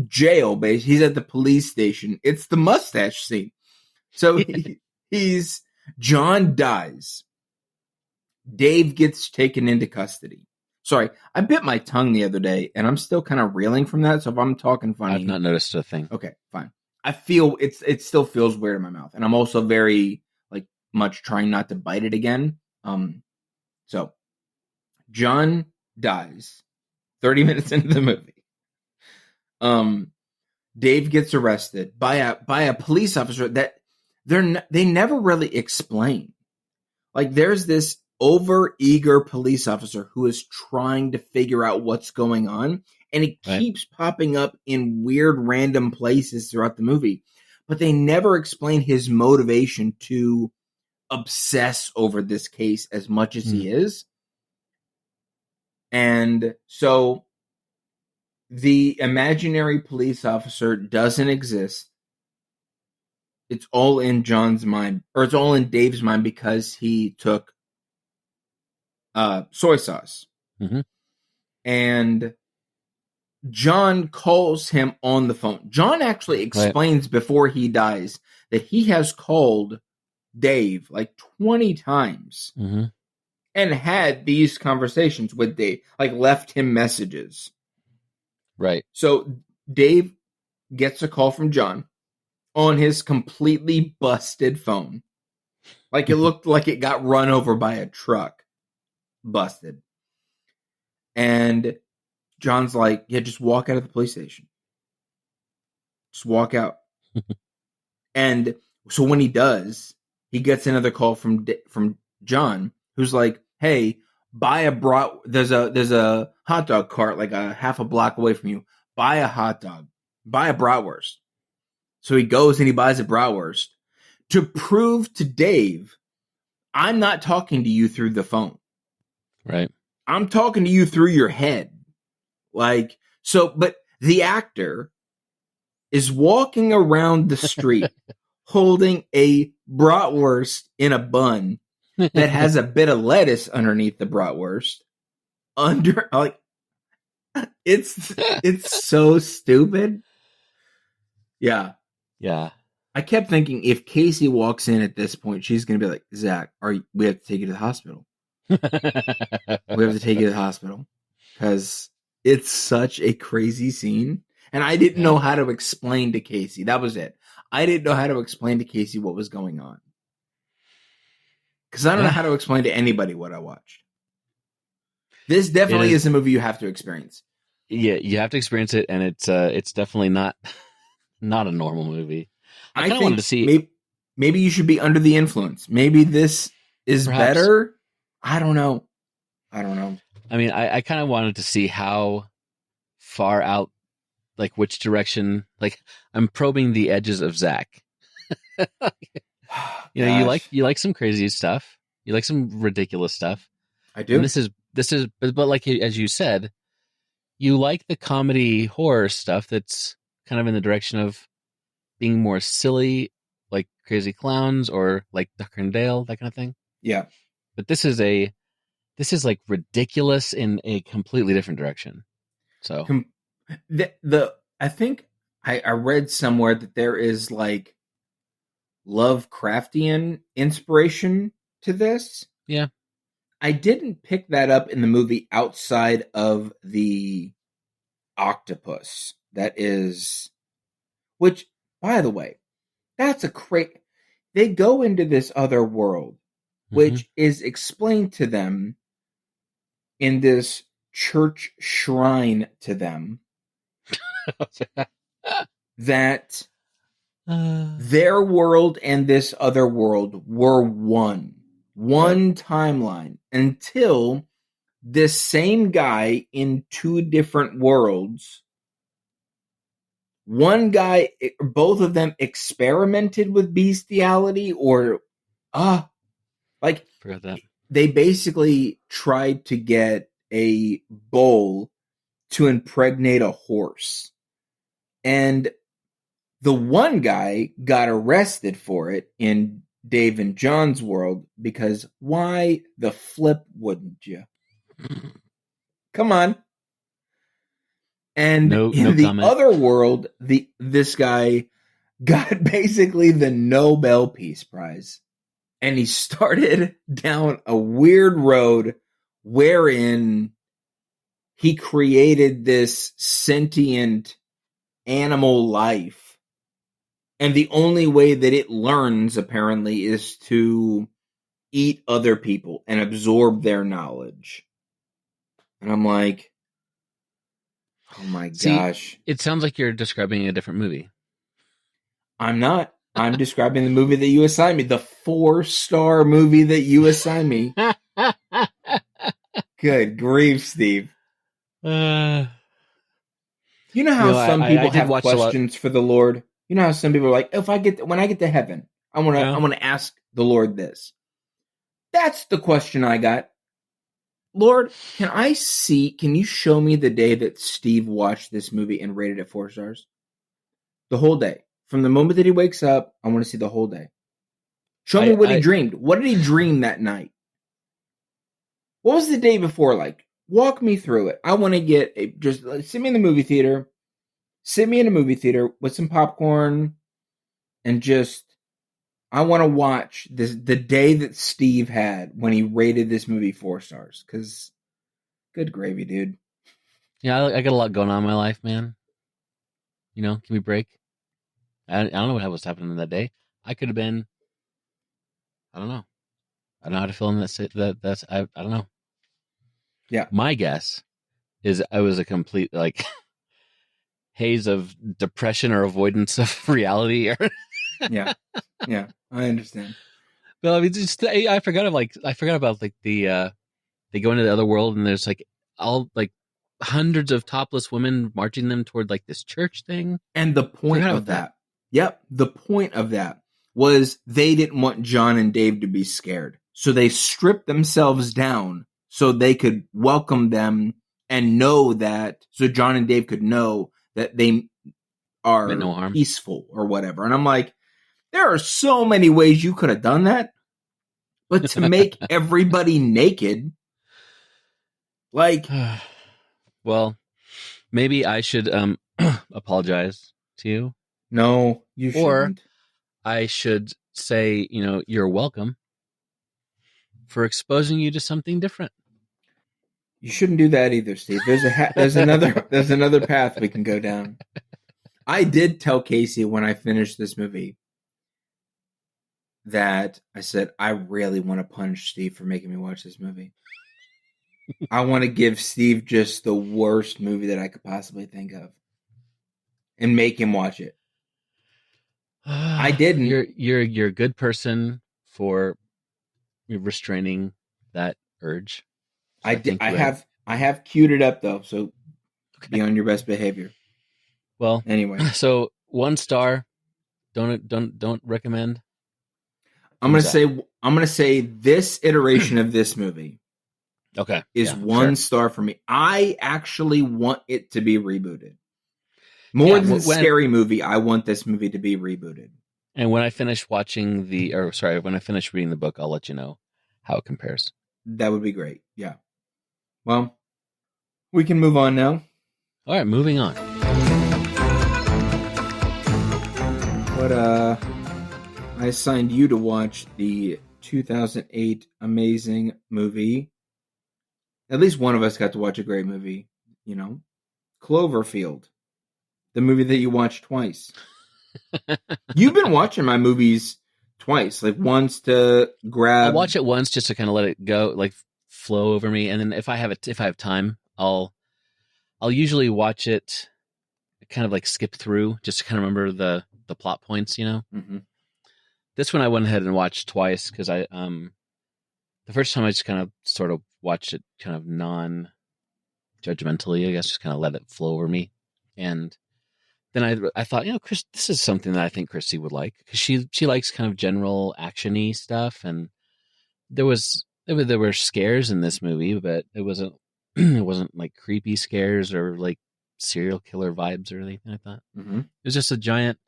jail, basically. He's at the police station. It's the mustache scene. So John dies. Dave gets taken into custody. Sorry, I bit my tongue the other day, and I'm still kind of reeling from that. So if I'm talking funny, I've not noticed a thing. Okay, fine. I feel it still feels weird in my mouth, and I'm also very much trying not to bite it again. So John dies 30 minutes into the movie. Dave gets arrested by a police officer that they never really explain. Like, there's this over-eager police officer who is trying to figure out what's going on, and it keeps popping up in weird random places throughout the movie, but they never explain his motivation to obsess over this case as much as he is. And so the imaginary police officer doesn't exist. It's all in John's mind, or it's all in Dave's mind, because he took soy sauce. Mm-hmm. And John calls him on the phone. John actually explains before he dies that he has called Dave like 20 times and had these conversations with Dave, like left him messages. Right. So Dave gets a call from John on his completely busted phone. Like, it looked like it got run over by a truck. Busted. And John's like, yeah, just walk out of the police station. Just walk out. And so when he does, he gets another call from John, who's like, hey, there's a hot dog cart like a half a block away from you. Buy a hot dog. Buy a bratwurst. So he goes and he buys a bratwurst to prove to Dave, I'm not talking to you through the phone. Right. I'm talking to you through your head. But the actor is walking around the street holding a bratwurst in a bun that has a bit of lettuce underneath the bratwurst. It's so stupid. Yeah. Yeah. I kept thinking, if Casey walks in at this point, she's going to be like, Zach, we have to take you to the hospital. We have to take you to the hospital. Because it's such a crazy scene. And I didn't know how to explain to Casey. That was it. I didn't know how to explain to Casey what was going on. Because I don't know how to explain to anybody what I watched. This definitely is a movie you have to experience. Yeah, you have to experience it, and it's definitely not a normal movie. I kind of wanted to see. Maybe you should be under the influence. Maybe this is better. I don't know. I mean, I kind of wanted to see how far out, like which direction. Like, I'm probing the edges of Zach. You like some crazy stuff. You like some ridiculous stuff. I do. And this is, but like as you said, you like the comedy horror stuff that's kind of in the direction of being more silly, like Crazy Clowns or like Tucker and Dale, that kind of thing. Yeah. But this is like ridiculous in a completely different direction. So I think I read somewhere that there is like Lovecraftian inspiration to this. Yeah. I didn't pick that up in the movie outside of the octopus. Which, by the way, that's they go into this other world, which is explained to them in this church shrine to them that their world and this other world were one timeline, until this same guy in two different worlds, both of them experimented with bestiality, or they basically tried to get a bull to impregnate a horse. And the one guy got arrested for it in Dave and John's world, because why the flip wouldn't you? Come on. And No in the comment. other world, this guy got basically the Nobel Peace Prize. And he started down a weird road wherein he created this sentient animal life. And the only way that it learns, apparently, is to eat other people and absorb their knowledge. And I'm like, oh my gosh. It sounds like you're describing a different movie. I'm not. I'm describing the movie that you assigned me. The 4-star movie that you assigned me. Good grief, Steve. You know how some people have questions for the Lord? You know how some people are like, when I get to heaven, I want to ask the Lord this. That's the question I got. Lord, can you show me the day that Steve watched this movie and rated it 4 stars? The whole day. From the moment that he wakes up, I want to see the whole day. Show me what he dreamed. What did he dream that night? What was the day before like? Walk me through it. I want to just sit me in the movie theater. Sit me in a movie theater with some popcorn and I want to watch the day that Steve had when he rated this movie 4 stars. Because, good gravy, dude. Yeah, I got a lot going on in my life, man. You know, give me a break. I don't know what was happening that day. I could have been. I don't know. I don't know how to fill in that. I don't know. Yeah. My guess is I was a complete like haze of depression or avoidance of reality. Yeah. I understand. But I mean, I forgot about like the they go into the other world and there's like all like hundreds of topless women marching them toward like this church thing. And the point of that. Yep. The point of that was they didn't want John and Dave to be scared. So they stripped themselves down so they could welcome them and know that, so John and Dave could know that they are peaceful or whatever. And I'm like, there are so many ways you could have done that. But to make everybody naked, like... Well, maybe I should apologize to you. No, you shouldn't. Or I should say, you know, you're welcome for exposing you to something different. You shouldn't do that either, Steve. There's another path we can go down. I did tell Casey when I finished this movie that I said, I really want to punish Steve for making me watch this movie. I want to give Steve just the worst movie that I could possibly think of and make him watch it. I didn't. You're a good person for restraining that urge. So I have queued it up though, so be on your best behavior. Well, anyway, so 1 star. Don't recommend. I'm gonna say this iteration of this movie. Okay, is 1 star for me. I actually want it to be rebooted. More than Scary Movie, I want this movie to be rebooted. And when I finish when I finish reading the book, I'll let you know how it compares. That would be great. Yeah. Well, we can move on now. All right, moving on. But I assigned you to watch the 2008 amazing movie. At least one of us got to watch a great movie, you know. Cloverfield. The movie that you watched twice. You've been watching my movies twice, like once to grab. I'll watch it once just to kind of let it go, like flow over me, and then if I have time, I'll usually watch it, kind of like skip through, just to kind of remember the plot points, you know. Mm-hmm. This one I went ahead and watched twice because the first time I just kind of sort of watched it kind of non-judgmentally, I guess, just kind of let it flow over me, and then I thought, you know, Chris, this is something that I think Christy would like because she likes kind of general action-y stuff, and there were scares in this movie, but it wasn't like creepy scares or like serial killer vibes or anything like that. Mm-hmm. It was just a giant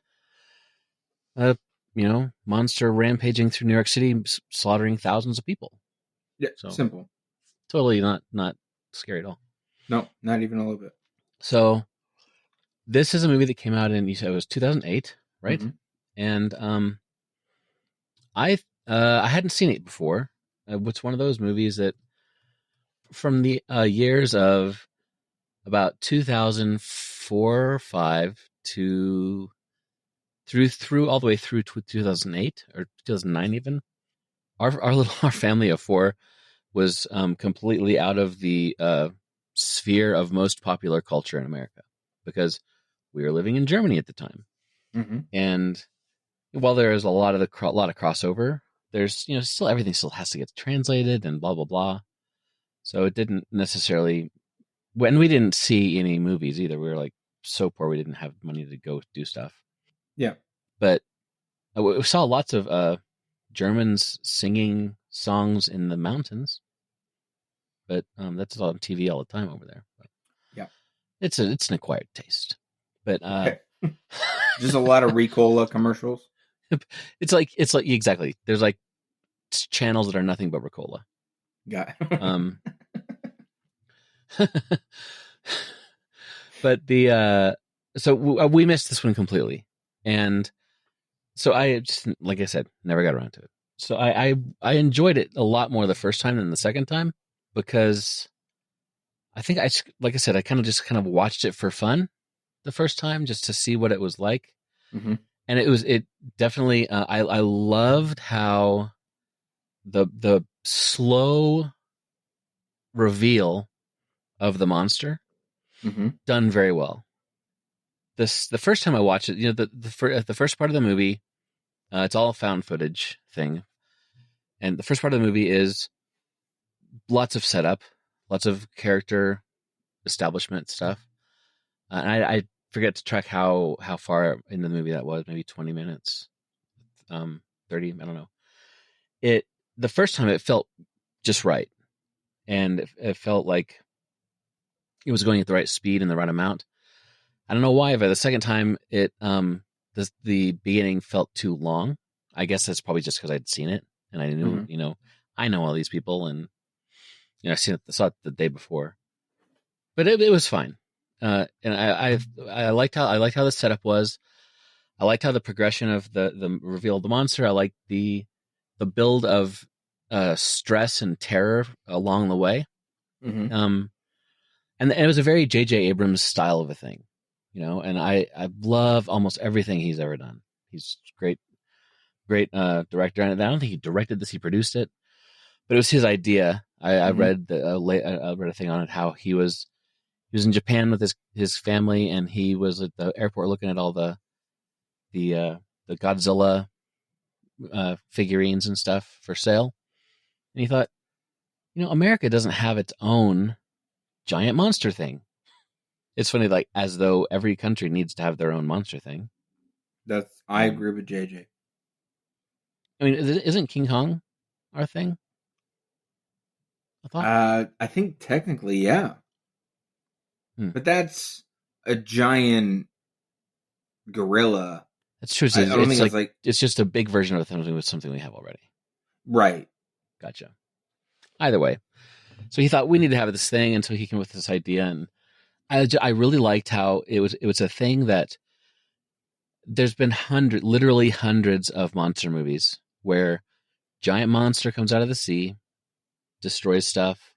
monster rampaging through New York City, slaughtering thousands of people. Yeah, so simple. Totally not scary at all. No, not even a little bit. So this is a movie that came out in, you said it was 2008, right? Mm-hmm. And I hadn't seen it before. It's one of those movies that from the years of about 2004 or 5 to through all the way through 2008 or 2009 even. Our family of 4 was completely out of the sphere of most popular culture in America because we were living in Germany at the time. Mm-hmm. And while there is a lot of crossover, there's still everything still has to get translated and blah blah blah. So it didn't necessarily. When we didn't see any movies either, we were like so poor we didn't have money to go do stuff. Yeah, but we saw lots of Germans singing songs in the mountains. But that's on TV all the time over there. But yeah, it's an acquired taste. But just a lot of Ricola commercials. It's like exactly. There's like channels that are nothing but Ricola. Yeah. But so we missed this one completely, and so I just, like I said, never got around to it. So I enjoyed it a lot more the first time than the second time because I think like I said, I kind of watched it for fun the first time just to see what it was like. Mm-hmm. And it definitely, I loved how the slow reveal of the monster done very well. The first time I watched it, the first part of the movie, it's all found footage thing. And the first part of the movie is lots of setup, lots of character establishment stuff. And I forget to track how far in the movie that was, maybe 20 minutes, 30, I don't know. The first time it felt just right. And it felt like it was going at the right speed and the right amount. I don't know why, but the second time the beginning felt too long. I guess that's probably just because I'd seen it and I knew, I know all these people and I saw it the day before. But it was fine. And I liked how the setup was. I liked how the progression of the reveal of the monster. I liked the build of stress and terror along the way. Mm-hmm. And it was a very J.J. Abrams style of a thing, and I love almost everything he's ever done. He's great director. And I don't think he directed this; he produced it, but it was his idea. I read I read a thing on it how he was in Japan with his family, and he was at the airport looking at all the Godzilla figurines and stuff for sale, and he thought, America doesn't have its own giant monster thing. It's funny, like as though every country needs to have their own monster thing. I agree with JJ. I mean, isn't King Kong our thing? I thought. I think technically, yeah. But that's a giant gorilla. That's true. I don't think it's just a big version of something we have already. Right. Gotcha. Either way, so he thought we need to have this thing, and so he came with this idea, and I really liked how it was a thing that there's been literally hundreds of monster movies where giant monster comes out of the sea, destroys stuff.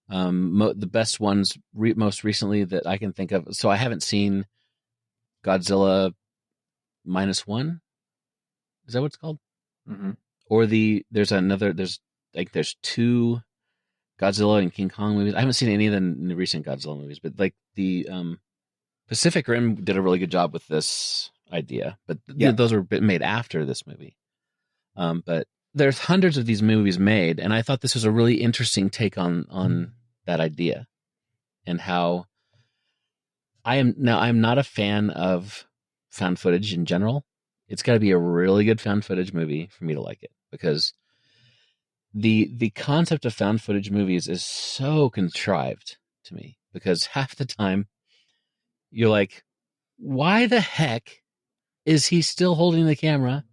The best ones most recently that I can think of. So I haven't seen Godzilla -1. Is that what it's called? Mm-hmm. Or there's two Godzilla and King Kong movies. I haven't seen any of the recent Godzilla movies, but like the Pacific Rim did a really good job with this idea. But those were made after this movie. But there's hundreds of these movies made, and I thought this was a really interesting take on that idea, and how I'm not a fan of found footage in general. It's got to be a really good found footage movie for me to like it, because the concept of found footage movies is so contrived to me, because half the time you're like, why the heck is he still holding the camera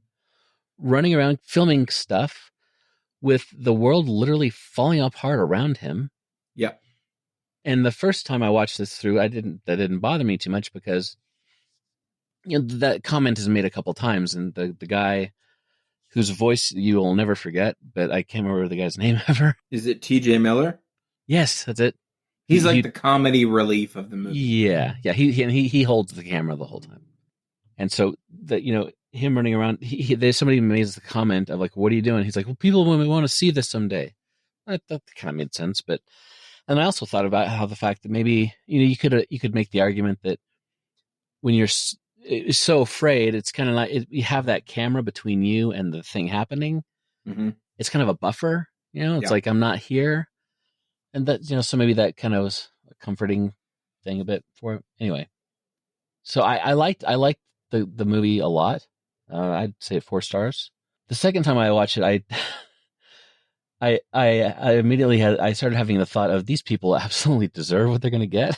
running around filming stuff with the world literally falling apart around him. Yeah. And the first time I watched this through, that didn't bother me too much because that comment is made a couple times, and the guy whose voice you will never forget, but I can't remember the guy's name ever. Is it T.J. Miller? Yes, that's it. He's like the comedy relief of the movie. Yeah. He holds the camera the whole time, and so that him running around. There's somebody made the comment of like, "What are you doing?" He's like, "Well, people will want to see this someday." That kind of made sense, but and I also thought about how the fact that maybe you could make the argument that when you're so afraid, it's kind of like you have that camera between you and the thing happening. Mm-hmm. It's kind of a buffer, it's like I'm not here. And that, so maybe that kind of was a comforting thing a bit for it. Anyway. So I liked the movie a lot. I'd say 4 stars. The second time I watched it, I immediately I started having the thought of these people absolutely deserve what they're going to get.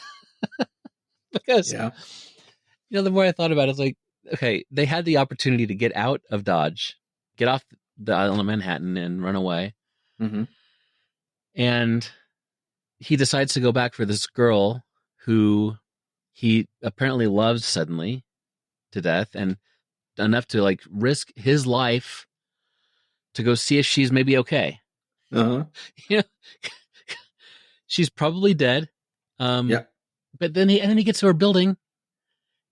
Because, the more I thought about it, it's like, okay, they had the opportunity to get out of Dodge, get off the island of Manhattan and run away. Mm-hmm. And he decides to go back for this girl who he apparently loves suddenly to death, and enough to like risk his life to go see if she's maybe okay. Uh-huh. She's probably dead. But then he gets to her building,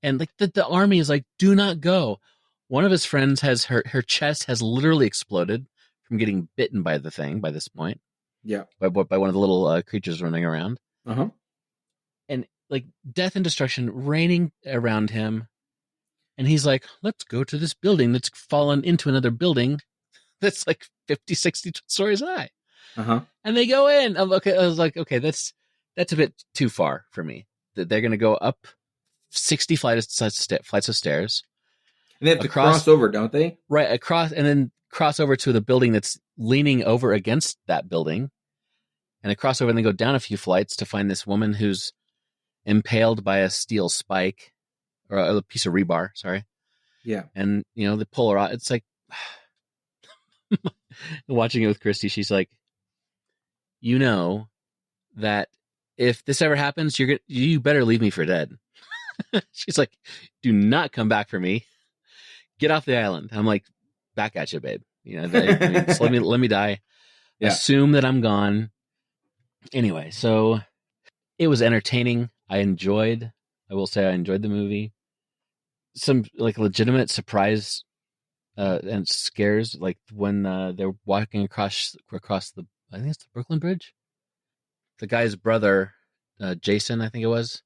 and like the army is like, do not go. One of his friends has her chest has literally exploded from getting bitten by the thing by this point. Yeah. By one of the little creatures running around. Uh-huh. And like death and destruction raining around him. And he's like, let's go to this building that's fallen into another building that's like 50, 60 stories high. Uh-huh. And they go in. I was like, okay, that's a bit too far for me. That they're going to go up 60 flights of stairs. And they have to cross over, don't they? Right, across, and then cross over to the building that's leaning over against that building. And they cross over and then go down a few flights to find this woman who's impaled by a steel spike or a piece of rebar, sorry. Yeah. And, they pull her out. It's like, watching it with Christy, she's like, that if this ever happens, you better leave me for dead. She's like, do not come back for me. Get off the island. I'm like, back at you, babe. Just let me die. Yeah. Assume that I'm gone. Anyway, so it was entertaining. I will say I enjoyed the movie. Some like legitimate surprise and scares, like when they're walking across the, I think it's the Brooklyn Bridge. The guy's brother, Jason, I think it was.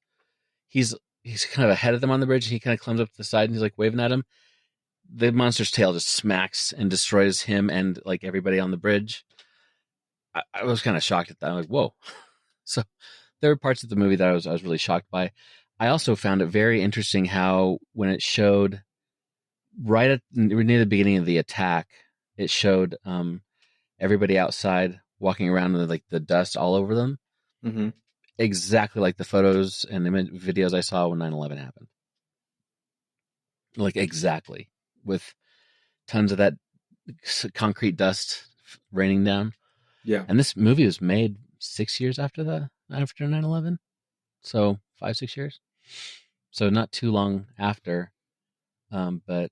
He's kind of ahead of them on the bridge. He kind of climbs up to the side and he's like waving at him. The monster's tail just smacks and destroys him and like everybody on the bridge. I was kind of shocked at that. I'm like, whoa. So there were parts of the movie that I was really shocked by. I also found it very interesting how when it showed right near the beginning of the attack, it showed everybody outside walking around with like the dust all over them. Mm-hmm. Exactly like the photos and videos I saw when 9/11 happened. Like exactly, with tons of that concrete dust raining down. Yeah. And this movie was made 6 years after 9/11. So 5-6 years. So not too long after. But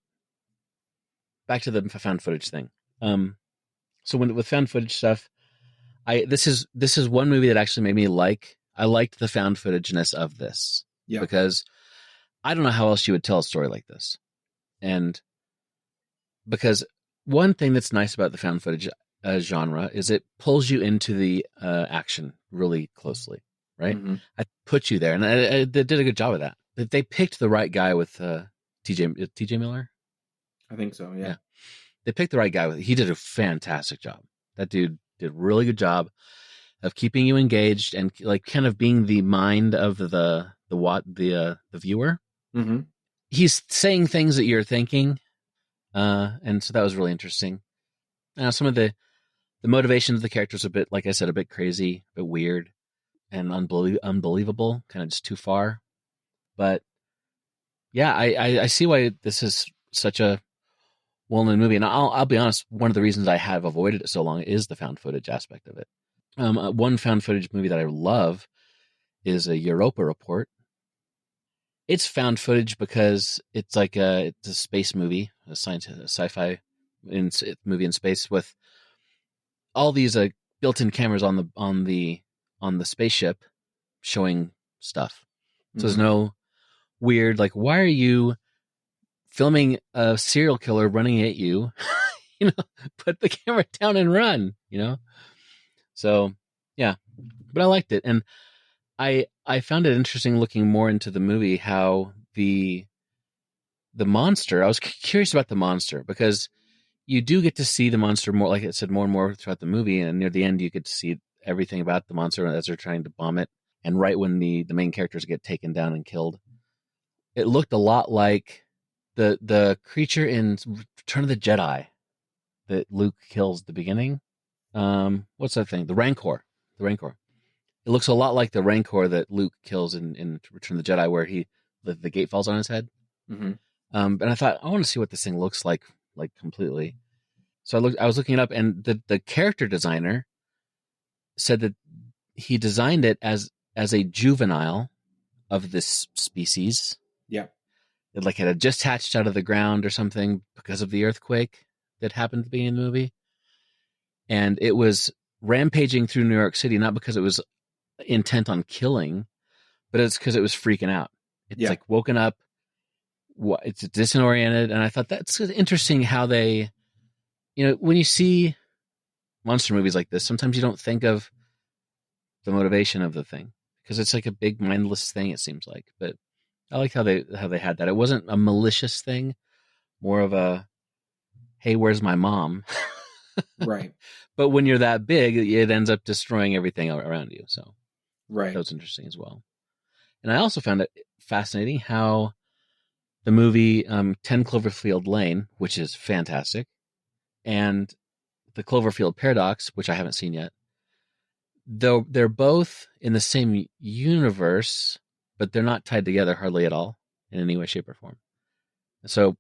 back to the found footage thing. So with found footage stuff, this is one movie that actually made me I liked the found footageness of this. Yeah. Because I don't know how else you would tell a story like this. And because one thing that's nice about the found footage genre is it pulls you into the action really closely, right? Mm-hmm. I put you there, and they did a good job of that. They picked the right guy with T.J. Miller. I think so, yeah. They picked the right guy. He did a fantastic job. That dude did a really good job of keeping you engaged and like kind of being the mind of the viewer. Mm-hmm. He's saying things that you're thinking, and so that was really interesting. Now, some of the motivations of the characters are a bit, like I said, a bit crazy, a bit weird, and unbelievable, kind of just too far. But yeah, I see why this is such a well in the movie. And I'll be honest, one of the reasons I have avoided it so long is the found footage aspect of it. One found footage movie that I love is a Europa Report. It's found footage because it's like it's a space movie, a sci-fi movie in space with all these built-in cameras on the spaceship showing stuff. So there's no weird like, why are you filming a serial killer running at you? Put the camera down and run. So yeah, but I liked it, and I found it interesting looking more into the movie how the monster. I was curious about the monster because you do get to see the monster more, like I said, more and more throughout the movie, and near the end you get to see everything about the monster as they're trying to bomb it. And right when the main characters get taken down and killed, it looked a lot like the creature in Return of the Jedi that Luke kills at the beginning. What's that thing? The Rancor. The Rancor. It looks a lot like the Rancor that Luke kills in Return of the Jedi, where the gate falls on his head. Mm-hmm. And I thought, I want to see what this thing looks like completely. So I was looking it up, and the character designer said that he designed it as a juvenile of this species. Yeah. It had just hatched out of the ground or something because of the earthquake that happened at the beginning of the movie. And it was rampaging through New York City, not because it was intent on killing, but it's because it was freaking out. It's like woken up. It's disoriented. And I thought that's interesting how they, when you see monster movies like this, sometimes you don't think of the motivation of the thing because it's like a big mindless thing, it seems like. But I like how they had that. It wasn't a malicious thing, more of a, hey, where's my mom? Right. But when you're that big, it ends up destroying everything around you. So right. That was interesting as well. And I also found it fascinating how the movie 10 Cloverfield Lane, which is fantastic, and the Cloverfield Paradox, which I haven't seen yet, though they're both in the same universe, but they're not tied together hardly at all in any way, shape, or form. So,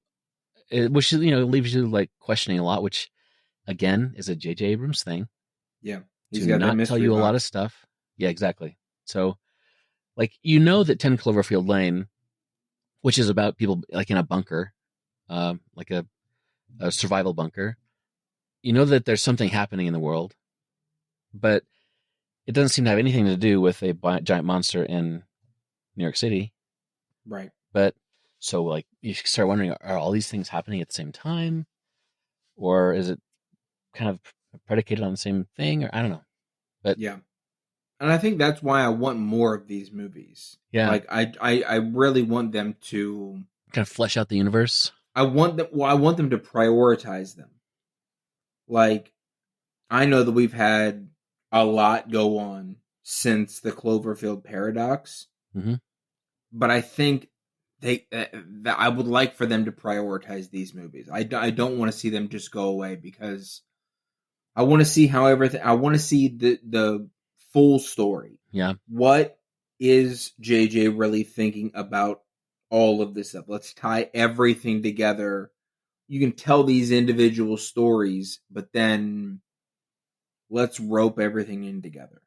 which leaves you questioning a lot, which again is a J.J. Abrams thing. Yeah, he's got not tell you a lot of stuff. Yeah, exactly. So, that 10 Cloverfield Lane, which is about people in a bunker, like a survival bunker. That there's something happening in the world, but it doesn't seem to have anything to do with a giant monster in New York City. Right. But so you start wondering, are all these things happening at the same time? Or is it kind of predicated on the same thing? Or I don't know. But yeah. And I think that's why I want more of these movies. Yeah. I really want them to kind of flesh out the universe. I want them to prioritize them. I know that we've had a lot go on since the Cloverfield Paradox. Mm-hmm. But I think that I would like for them to prioritize these movies. I don't want to see them just go away because I want to see I want to see the full story. Yeah. What is JJ really thinking about all of this stuff? Let's tie everything together. You can tell these individual stories, but then let's rope everything in together.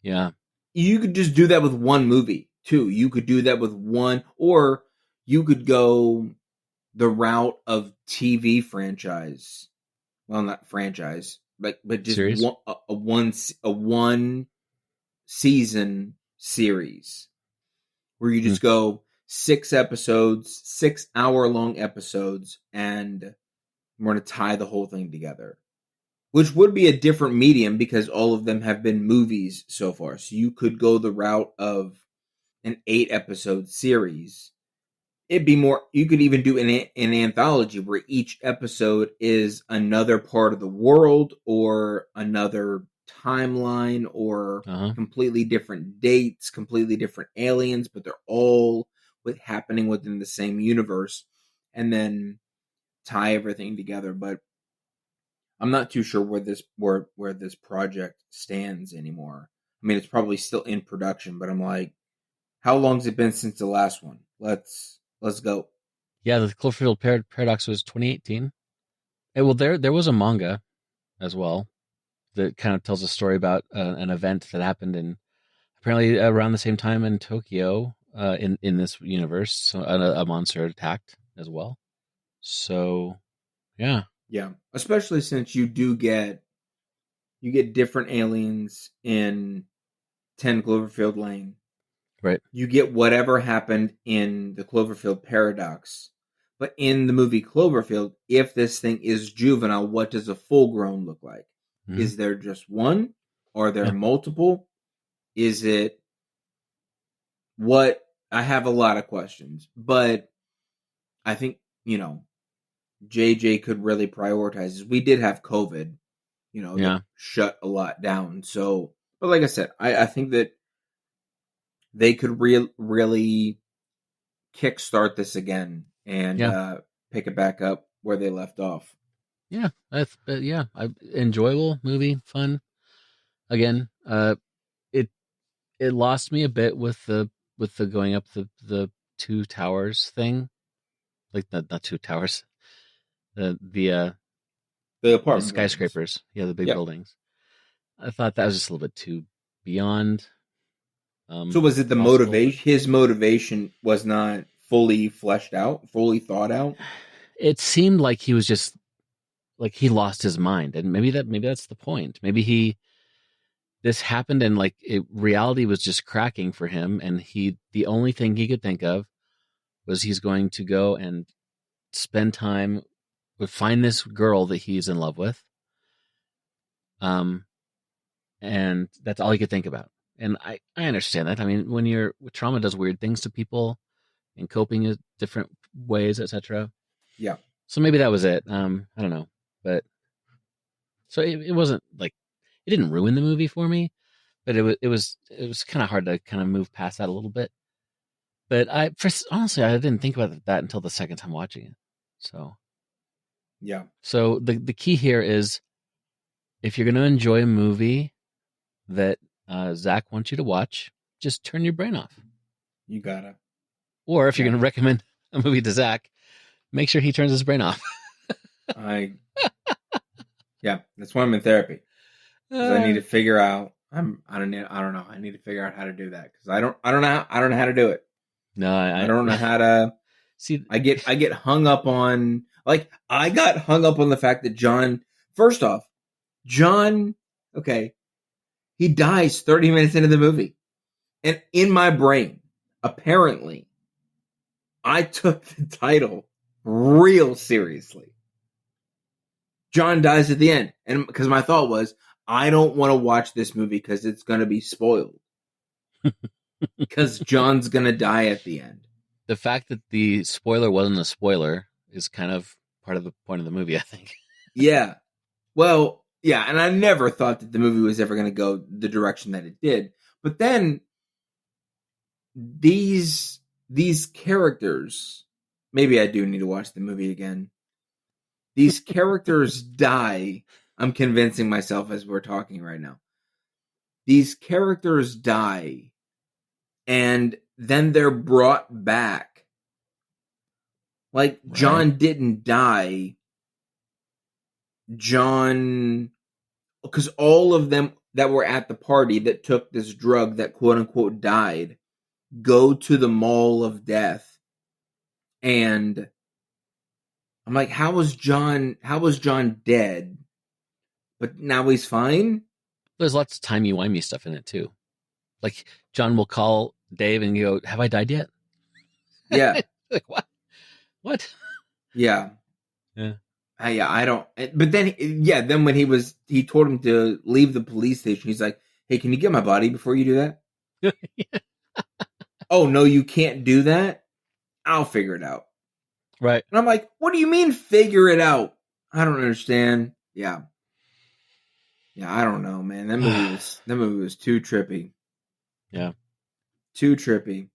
Yeah. You could just do that with one movie, too. You could do that with one, or you could go the route of TV franchise. Well, not franchise, but just series? a one season series where you just go 6 episodes, 6 hour-long episodes, and we're going to tie the whole thing together. Which would be a different medium because all of them have been movies so far. So you could go the route of an 8-episode series. It'd be more, you could even do an anthology where each episode is another part of the world or another timeline or completely different dates, completely different aliens, but they're all happening within the same universe, and then tie everything together. But I'm not too sure where this project stands anymore. I mean, it's probably still in production, but I'm like, how long's it been since the last one? Let's go. Yeah, the Cloverfield Paradox was 2018. Well, there was a manga as well that kind of tells a story about an event that happened in apparently around the same time in Tokyo, in this universe. So a monster attacked as well. So yeah, Yeah, especially since you get different aliens in 10 Cloverfield Lane. right. You get whatever happened in the Cloverfield paradox. But in the movie Cloverfield, if this thing is juvenile, what does a full grown look like? Mm-hmm. Is there just one? Are there Yeah, multiple? Is it what? I have a lot of questions, but I think, JJ could really prioritize. We did have COVID, that yeah, shut a lot down. So, but like I said, I think that they could really kickstart this again and yeah, pick it back up where they left off. yeah. Enjoyable movie, fun. Again, it it lost me a bit with the going up the two towers thing, like not two towers, the The the apartment buildings. skyscrapers, yeah, the big Yep. buildings. I thought that was just a little bit too beyond So was it the possible. motivation? His motivation was not fully fleshed out, fully thought out. It seemed like he was just like he lost his mind, and maybe that's the point. Maybe he this happened and reality was just cracking for him, and the only thing he could think of was he's going to go and spend time with find this girl that he's in love with, um, and that's all he could think about. And I understand that. I mean, when trauma does weird things to people, and coping in different ways, etc. Yeah. So maybe that was it. I don't know, but so it wasn't like it didn't ruin the movie for me, but it was kind of hard to kind of move past that a little bit. But honestly, I didn't think about that until the second time watching it. So Yeah. the key here is if you're going to enjoy a movie that Zach wants you to watch, just turn your brain off. You gotta. Or if you're Yeah. going to recommend a movie to Zach, make sure he turns his brain off. I. Yeah. That's why I'm in therapy because I need Uh, to figure out. I don't need. I don't know. I need to figure out how to do that because I don't know. I don't know how to do it. no, I I don't know how to. see. I get hung up on I got hung up on the fact that John. First off, John. Okay, he dies 30 minutes into the movie, and in my brain, apparently, I took the title real seriously. John dies at the end, and because my thought was, I don't want to watch this movie because it's going to be spoiled. Because John's going to die at the end. The fact that the spoiler wasn't a spoiler is kind of part of the point of the movie, I think. Yeah. Well, yeah, and I never thought that the movie was ever going to go the direction that it did. But then these characters, maybe I do need to watch the movie again. These characters die. I'm convincing myself as we're talking right now. These characters die and then they're brought back. Like Right. John didn't die. John, because all of them that were at the party that took this drug that quote unquote died go to the mall of death. And I'm like, how was John dead? But now he's fine? There's lots of timey-wimey stuff in it, too. Like, John will call Dave and go, have I died yet? Yeah. Like, what? What? Yeah. Yeah. Yeah, I don't. But then, yeah, then when he told him to leave the police station. He's like, "Hey, can you get my body before you do that?" Yeah. Oh no, you can't do that. I'll figure it out. Right. And I'm like, "What do you mean figure it out?" I don't understand. Yeah, yeah, I don't know, man. That movie was too trippy, Yeah. too trippy.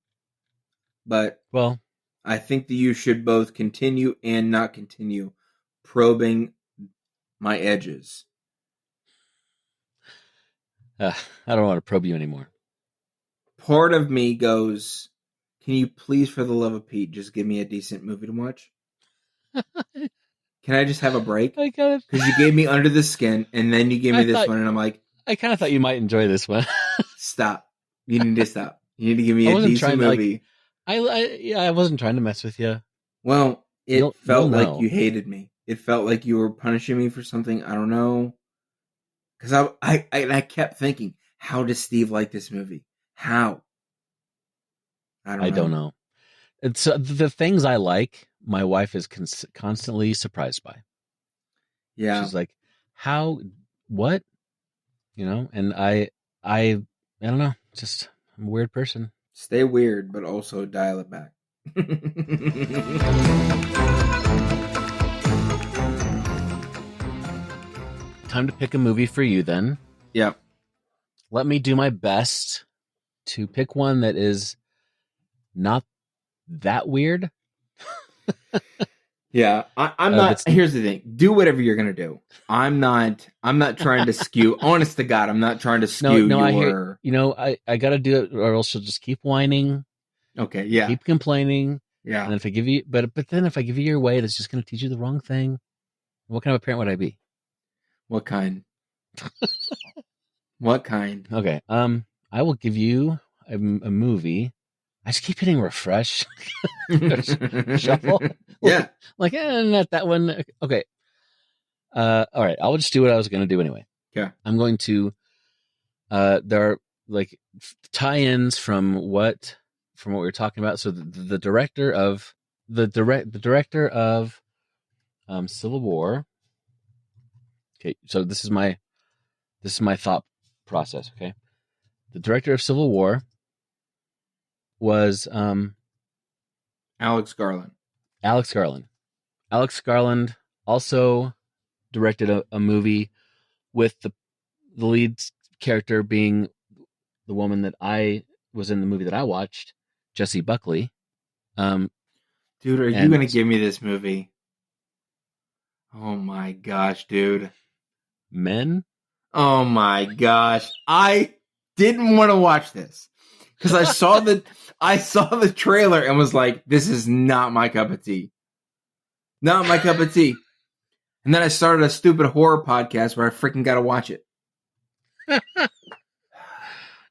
But Well, I think that you should both continue and not continue probing my edges. I don't want to probe you anymore. Part of me goes, can you please, for the love of Pete, just give me a decent movie to watch? Can I just have a break? Because you gave me Under the Skin, and then you gave me this one, and I'm like, I kind of thought you might enjoy this one. Stop. You need to stop. You need to give me a decent movie. I wasn't trying to mess with you. Well, it felt like you hated me. It felt like you were punishing me for something. I don't know. Because I kept thinking, how does Steve like this movie? How? I don't know. It's the things I like, my wife is constantly surprised by. Yeah. She's like, how, what? And I don't know. Just, I'm a weird person. Stay weird, but also dial it back. Time to pick a movie for you then. Yep. Let me do my best to pick one that is not that weird. Yeah, I'm not. Here's the thing: do whatever you're gonna do. I'm not trying to skew. Honest to God, I'm not trying to skew no, your. I gotta do it, or else she'll just keep whining. Okay, yeah. Keep complaining. Yeah. And then if I give you, but then if I give you your way, that's just gonna teach you the wrong thing. What kind of a parent would I be? What kind? What kind? Okay. I will give you a movie. I just keep hitting refresh. Shuffle. Yeah. Not that one. Okay. All right. I'll just do what I was going to do anyway. Yeah. I'm going to, there are like tie-ins from what we were talking about. So the director of Civil War. Okay. So this is my thought process. Okay. The director of Civil War was Alex Garland. Alex Garland also directed a movie with the lead character being the woman that I was in the movie that I watched, Jessie Buckley. Dude, are you going to give me this movie? Oh my gosh, dude. Men? Oh my gosh. I didn't want to watch this because I saw the trailer and was like, this is not my cup of tea. Not my cup of tea. And then I started a stupid horror podcast where I freaking got to watch it.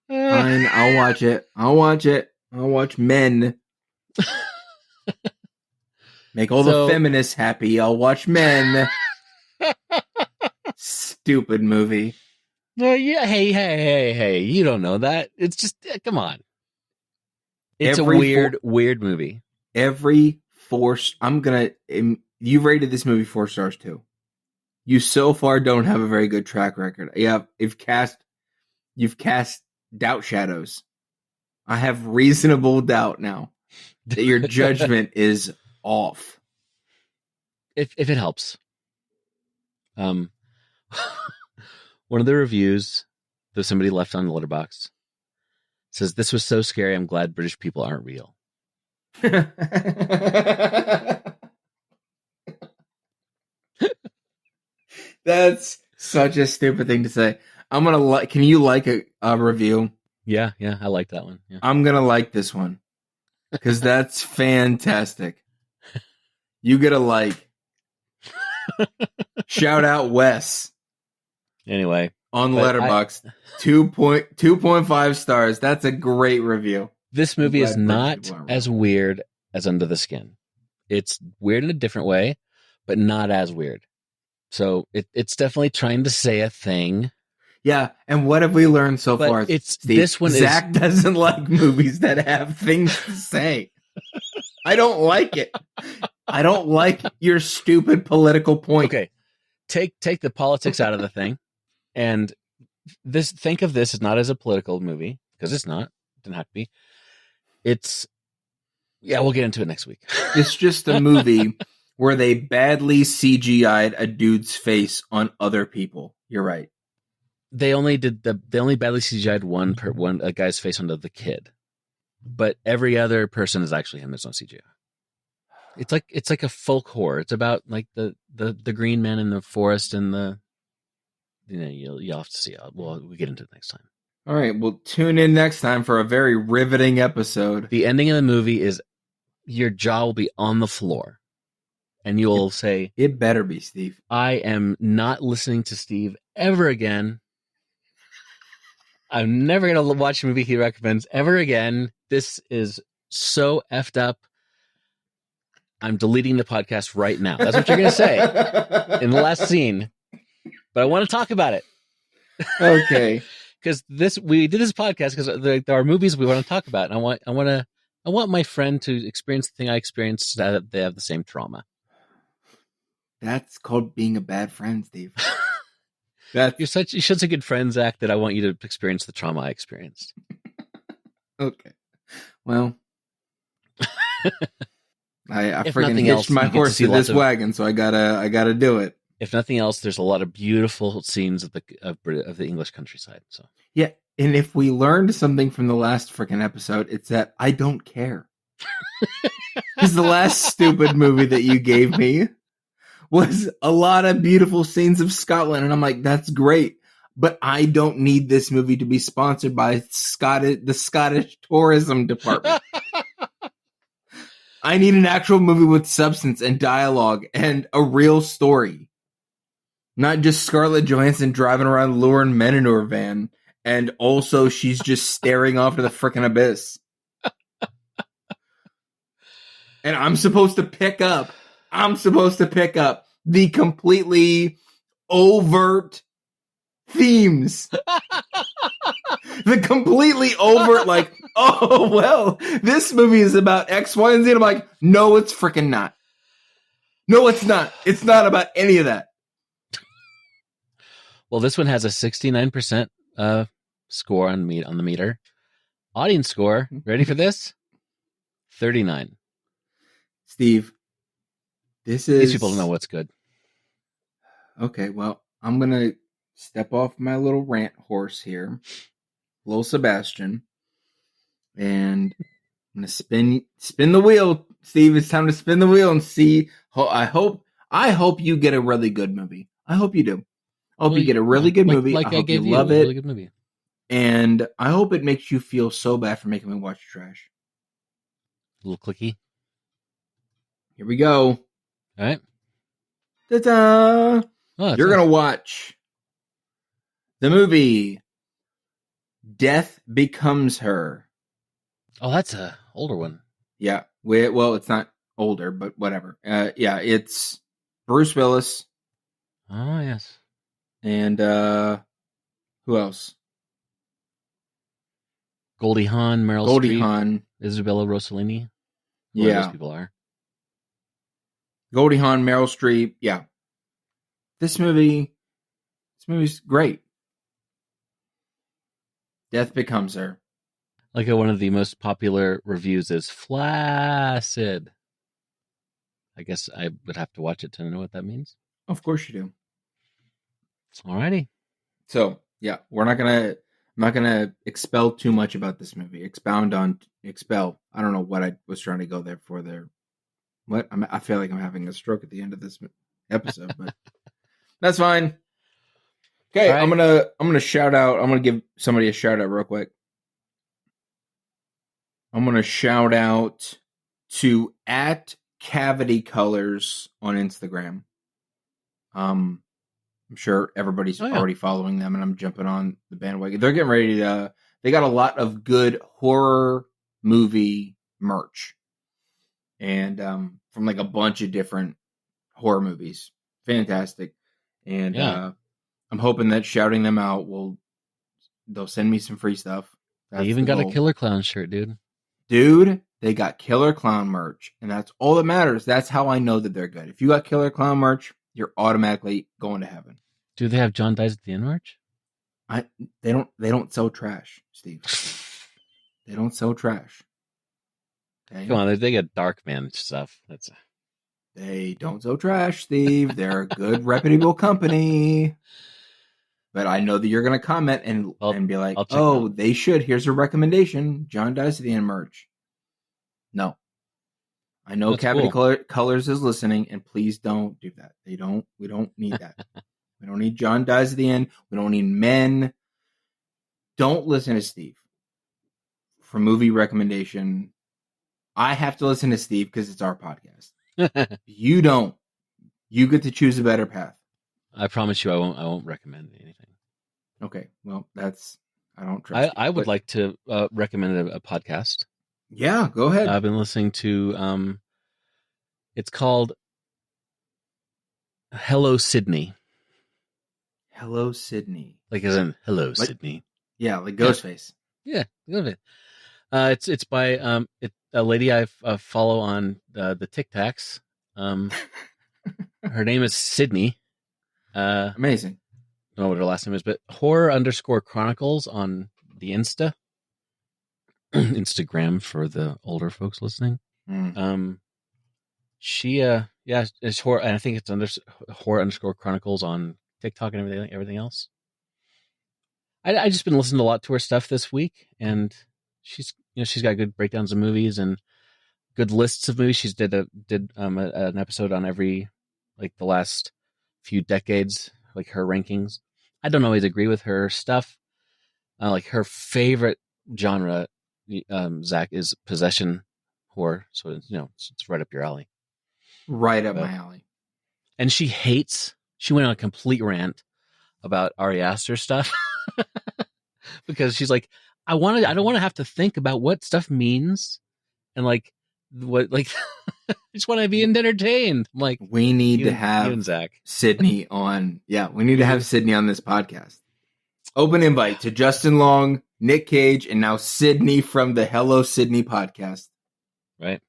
Fine, I'll watch it. I'll watch Men. Make all the feminists happy. I'll watch Men. Stupid movie. Yeah, hey, you don't know that. It's just, come on. It's a weird movie. You rated this movie 4 stars too. You so far don't have a very good track record. Yeah, you've cast doubt shadows. I have reasonable doubt now that your judgment is off. If it helps. One of the reviews that somebody left on Letterboxd says, "This was so scary, I'm glad British people aren't real." That's such a stupid thing to say. I'm gonna like. Can you like a review? Yeah, I like that one. Yeah. I'm gonna like this one because that's fantastic. You get a like. Shout out Wes. Anyway, on Letterboxd, 2.5 stars. That's a great review. This movie is not as weird as Under the Skin. It's weird in a different way, but not as weird. So it's definitely trying to say a thing. Yeah, and what have we learned so far? This one Zach doesn't like movies that have things to say. I don't like it. I don't like your stupid political point. Okay, take the politics out of the thing, and think of this as not as a political movie, because it's not. It doesn't have to be. We'll get into it next week. It's just a movie where they badly CGI'd a dude's face on other people. You're right. They only badly CGI'd a guy's face onto the kid, but every other person is actually him. There's no CGI. It's like a folk horror. It's about like the green man in the forest and you'll have to see. We'll get into it next time. All right, well, tune in next time for a very riveting episode. The ending of the movie is your jaw will be on the floor. and you'll say, "It better be Steve." I am not listening to Steve ever again. I'm never going to watch a movie he recommends ever again. This is so effed up. I'm deleting the podcast right now. That's what you're going to say in the last scene. But I want to talk about it. Okay. Because we did this podcast because there are movies we want to talk about. And I want my friend to experience the thing I experienced so that they have the same trauma. That's called being a bad friend, Steve. You're such a good friend, Zach, that I want you to experience the trauma I experienced. Okay. Well, I If freaking nothing hitched else, my you get to horse see to this lots of- wagon, so I gotta do it. If nothing else, there's a lot of beautiful scenes of the English countryside. So Yeah, and if we learned something from the last freaking episode, it's that I don't care. Because the last stupid movie that you gave me was a lot of beautiful scenes of Scotland, and I'm like, that's great, but I don't need this movie to be sponsored by the Scottish Tourism Department. I need an actual movie with substance and dialogue and a real story. Not just Scarlett Johansson driving around luring men into her van, and also she's just staring off to the frickin' abyss. And I'm supposed to pick up the completely overt themes. The completely overt, like, oh, well, this movie is about X, Y, and Z. And I'm like, no, it's freaking not. No, it's not. It's not about any of that. Well, this one has a 69% score on the meter. Audience score, ready for this? 39. Steve, these people don't know what's good. Okay, well, I'm going to step off my little rant horse here, little Sebastian, and I'm going to spin the wheel, Steve. It's time to spin the wheel and see. I hope you get a really good movie. I hope you do. I hope you get a really good movie. I hope you love it. Really good movie. And I hope it makes you feel so bad for making me watch trash. A little clicky. Here we go. All right. Ta-da! Oh, You're going to watch the movie Death Becomes Her. Oh, that's a older one. Yeah. Well, it's not older, but whatever. Yeah, it's Bruce Willis. Oh, yes. And who else? Goldie Hawn, Meryl Streep, Isabella Rossellini. Whoever those people are. Goldie Hawn, Meryl Streep. Yeah. This movie's great. Death Becomes Her. Like one of the most popular reviews is flaccid. I guess I would have to watch it to know what that means. Of course you do. Alrighty. So, yeah, I'm not gonna expel too much about this movie. Expel. I don't know what I was trying to go there for there. What? I feel like I'm having a stroke at the end of this episode, but that's fine. Okay, right. I'm gonna shout out. I'm gonna give somebody a shout out real quick. I'm gonna shout out to @CavityColors on Instagram. I'm sure everybody's already following them, and I'm jumping on the bandwagon. They're getting ready to. They got a lot of good horror movie merch, and from like a bunch of different horror movies. Fantastic, and I'm hoping that shouting them out they'll send me some free stuff. That's they even got a Killer Clown shirt, dude. Dude, they got Killer Clown merch, and that's all that matters. That's how I know that they're good. If you got Killer Clown merch, you're automatically going to heaven. Do they have John Dies at the End merch? They don't sell trash, Steve. They don't sell trash. Okay? Come on, they get Darkman stuff. They don't sell trash, Steve. They're a good, reputable company. But I know that you're going to comment and be like, oh, they should. Here's a recommendation. John Dies at the End merch. No. I know Cavity Colors is listening, and please don't do that. We don't need that. We don't need John Dies at the End. We don't need men. Don't listen to Steve for movie recommendation. I have to listen to Steve because it's our podcast. You don't. You get to choose a better path. I promise you, I won't recommend anything. Okay, well, I don't trust. I would like to recommend a podcast. Yeah, go ahead. I've been listening to. It's called Hello Sydney. Hello Sydney. Like as in Hello Sydney. Yeah, like Ghostface. Yeah, love it. It's by a lady I follow on the TikToks. Her name is Sydney. Amazing. I don't know what her last name is, but horror_chronicles on the Instagram for the older folks listening. She it's horror, and I think it's horror_chronicles on TikTok and everything else. I just been listening a lot to her stuff this week, and she's got good breakdowns of movies and good lists of movies. She's did an episode on every, like, the last few decades, like her rankings. I don't always agree with her stuff. Like her favorite genre, Zach, is possession horror. So it's right up your alley. Right up my alley. And she went on a complete rant about Ari Aster stuff because she's like, I don't want to have to think about what stuff means and like what, like, I just want to be entertained. I'm like, we need to have Zach. Sydney on. Yeah, we need to have Sydney on this podcast. Open invite to Justin Long, Nick Cage, and now Sydney from the Hello Sydney podcast. Right.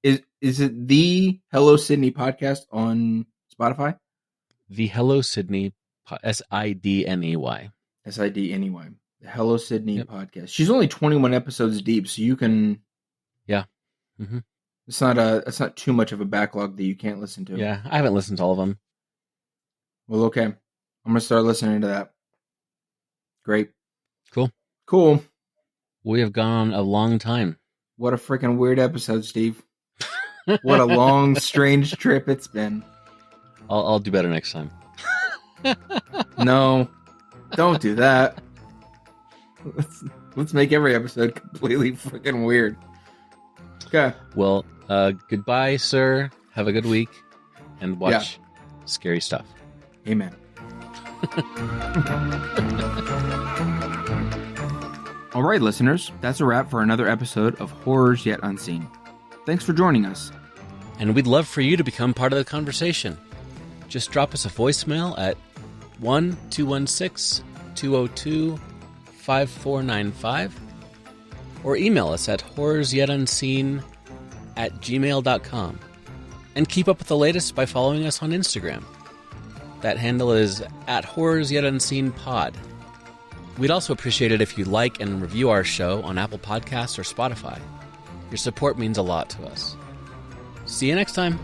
Is it the Hello Sydney podcast on Spotify? The Hello Sydney, SIDNEY. SIDNEY. The Hello Sydney podcast. She's only 21 episodes deep, so you can. Yeah. Mm-hmm. It's not too much of a backlog that you can't listen to. Yeah, I haven't listened to all of them. Well, okay. I'm going to start listening to that. Great. Cool. We have gone a long time. What a freaking weird episode, Steve. What a long, strange trip it's been. I'll do better next time. No, don't do that. Let's make every episode completely freaking weird. Okay. Well, goodbye, sir. Have a good week, and watch scary stuff. Amen. All right, listeners, that's a wrap for another episode of Horrors Yet Unseen. Thanks for joining us. And we'd love for you to become part of the conversation. Just drop us a voicemail at 1-216-202-5495 or email us at horrorsyetonunseen@gmail.com. And keep up with the latest by following us on Instagram. That handle is at horrorsyetonunseenpod. We'd also appreciate it if you like and review our show on Apple Podcasts or Spotify. Your support means a lot to us. See you next time.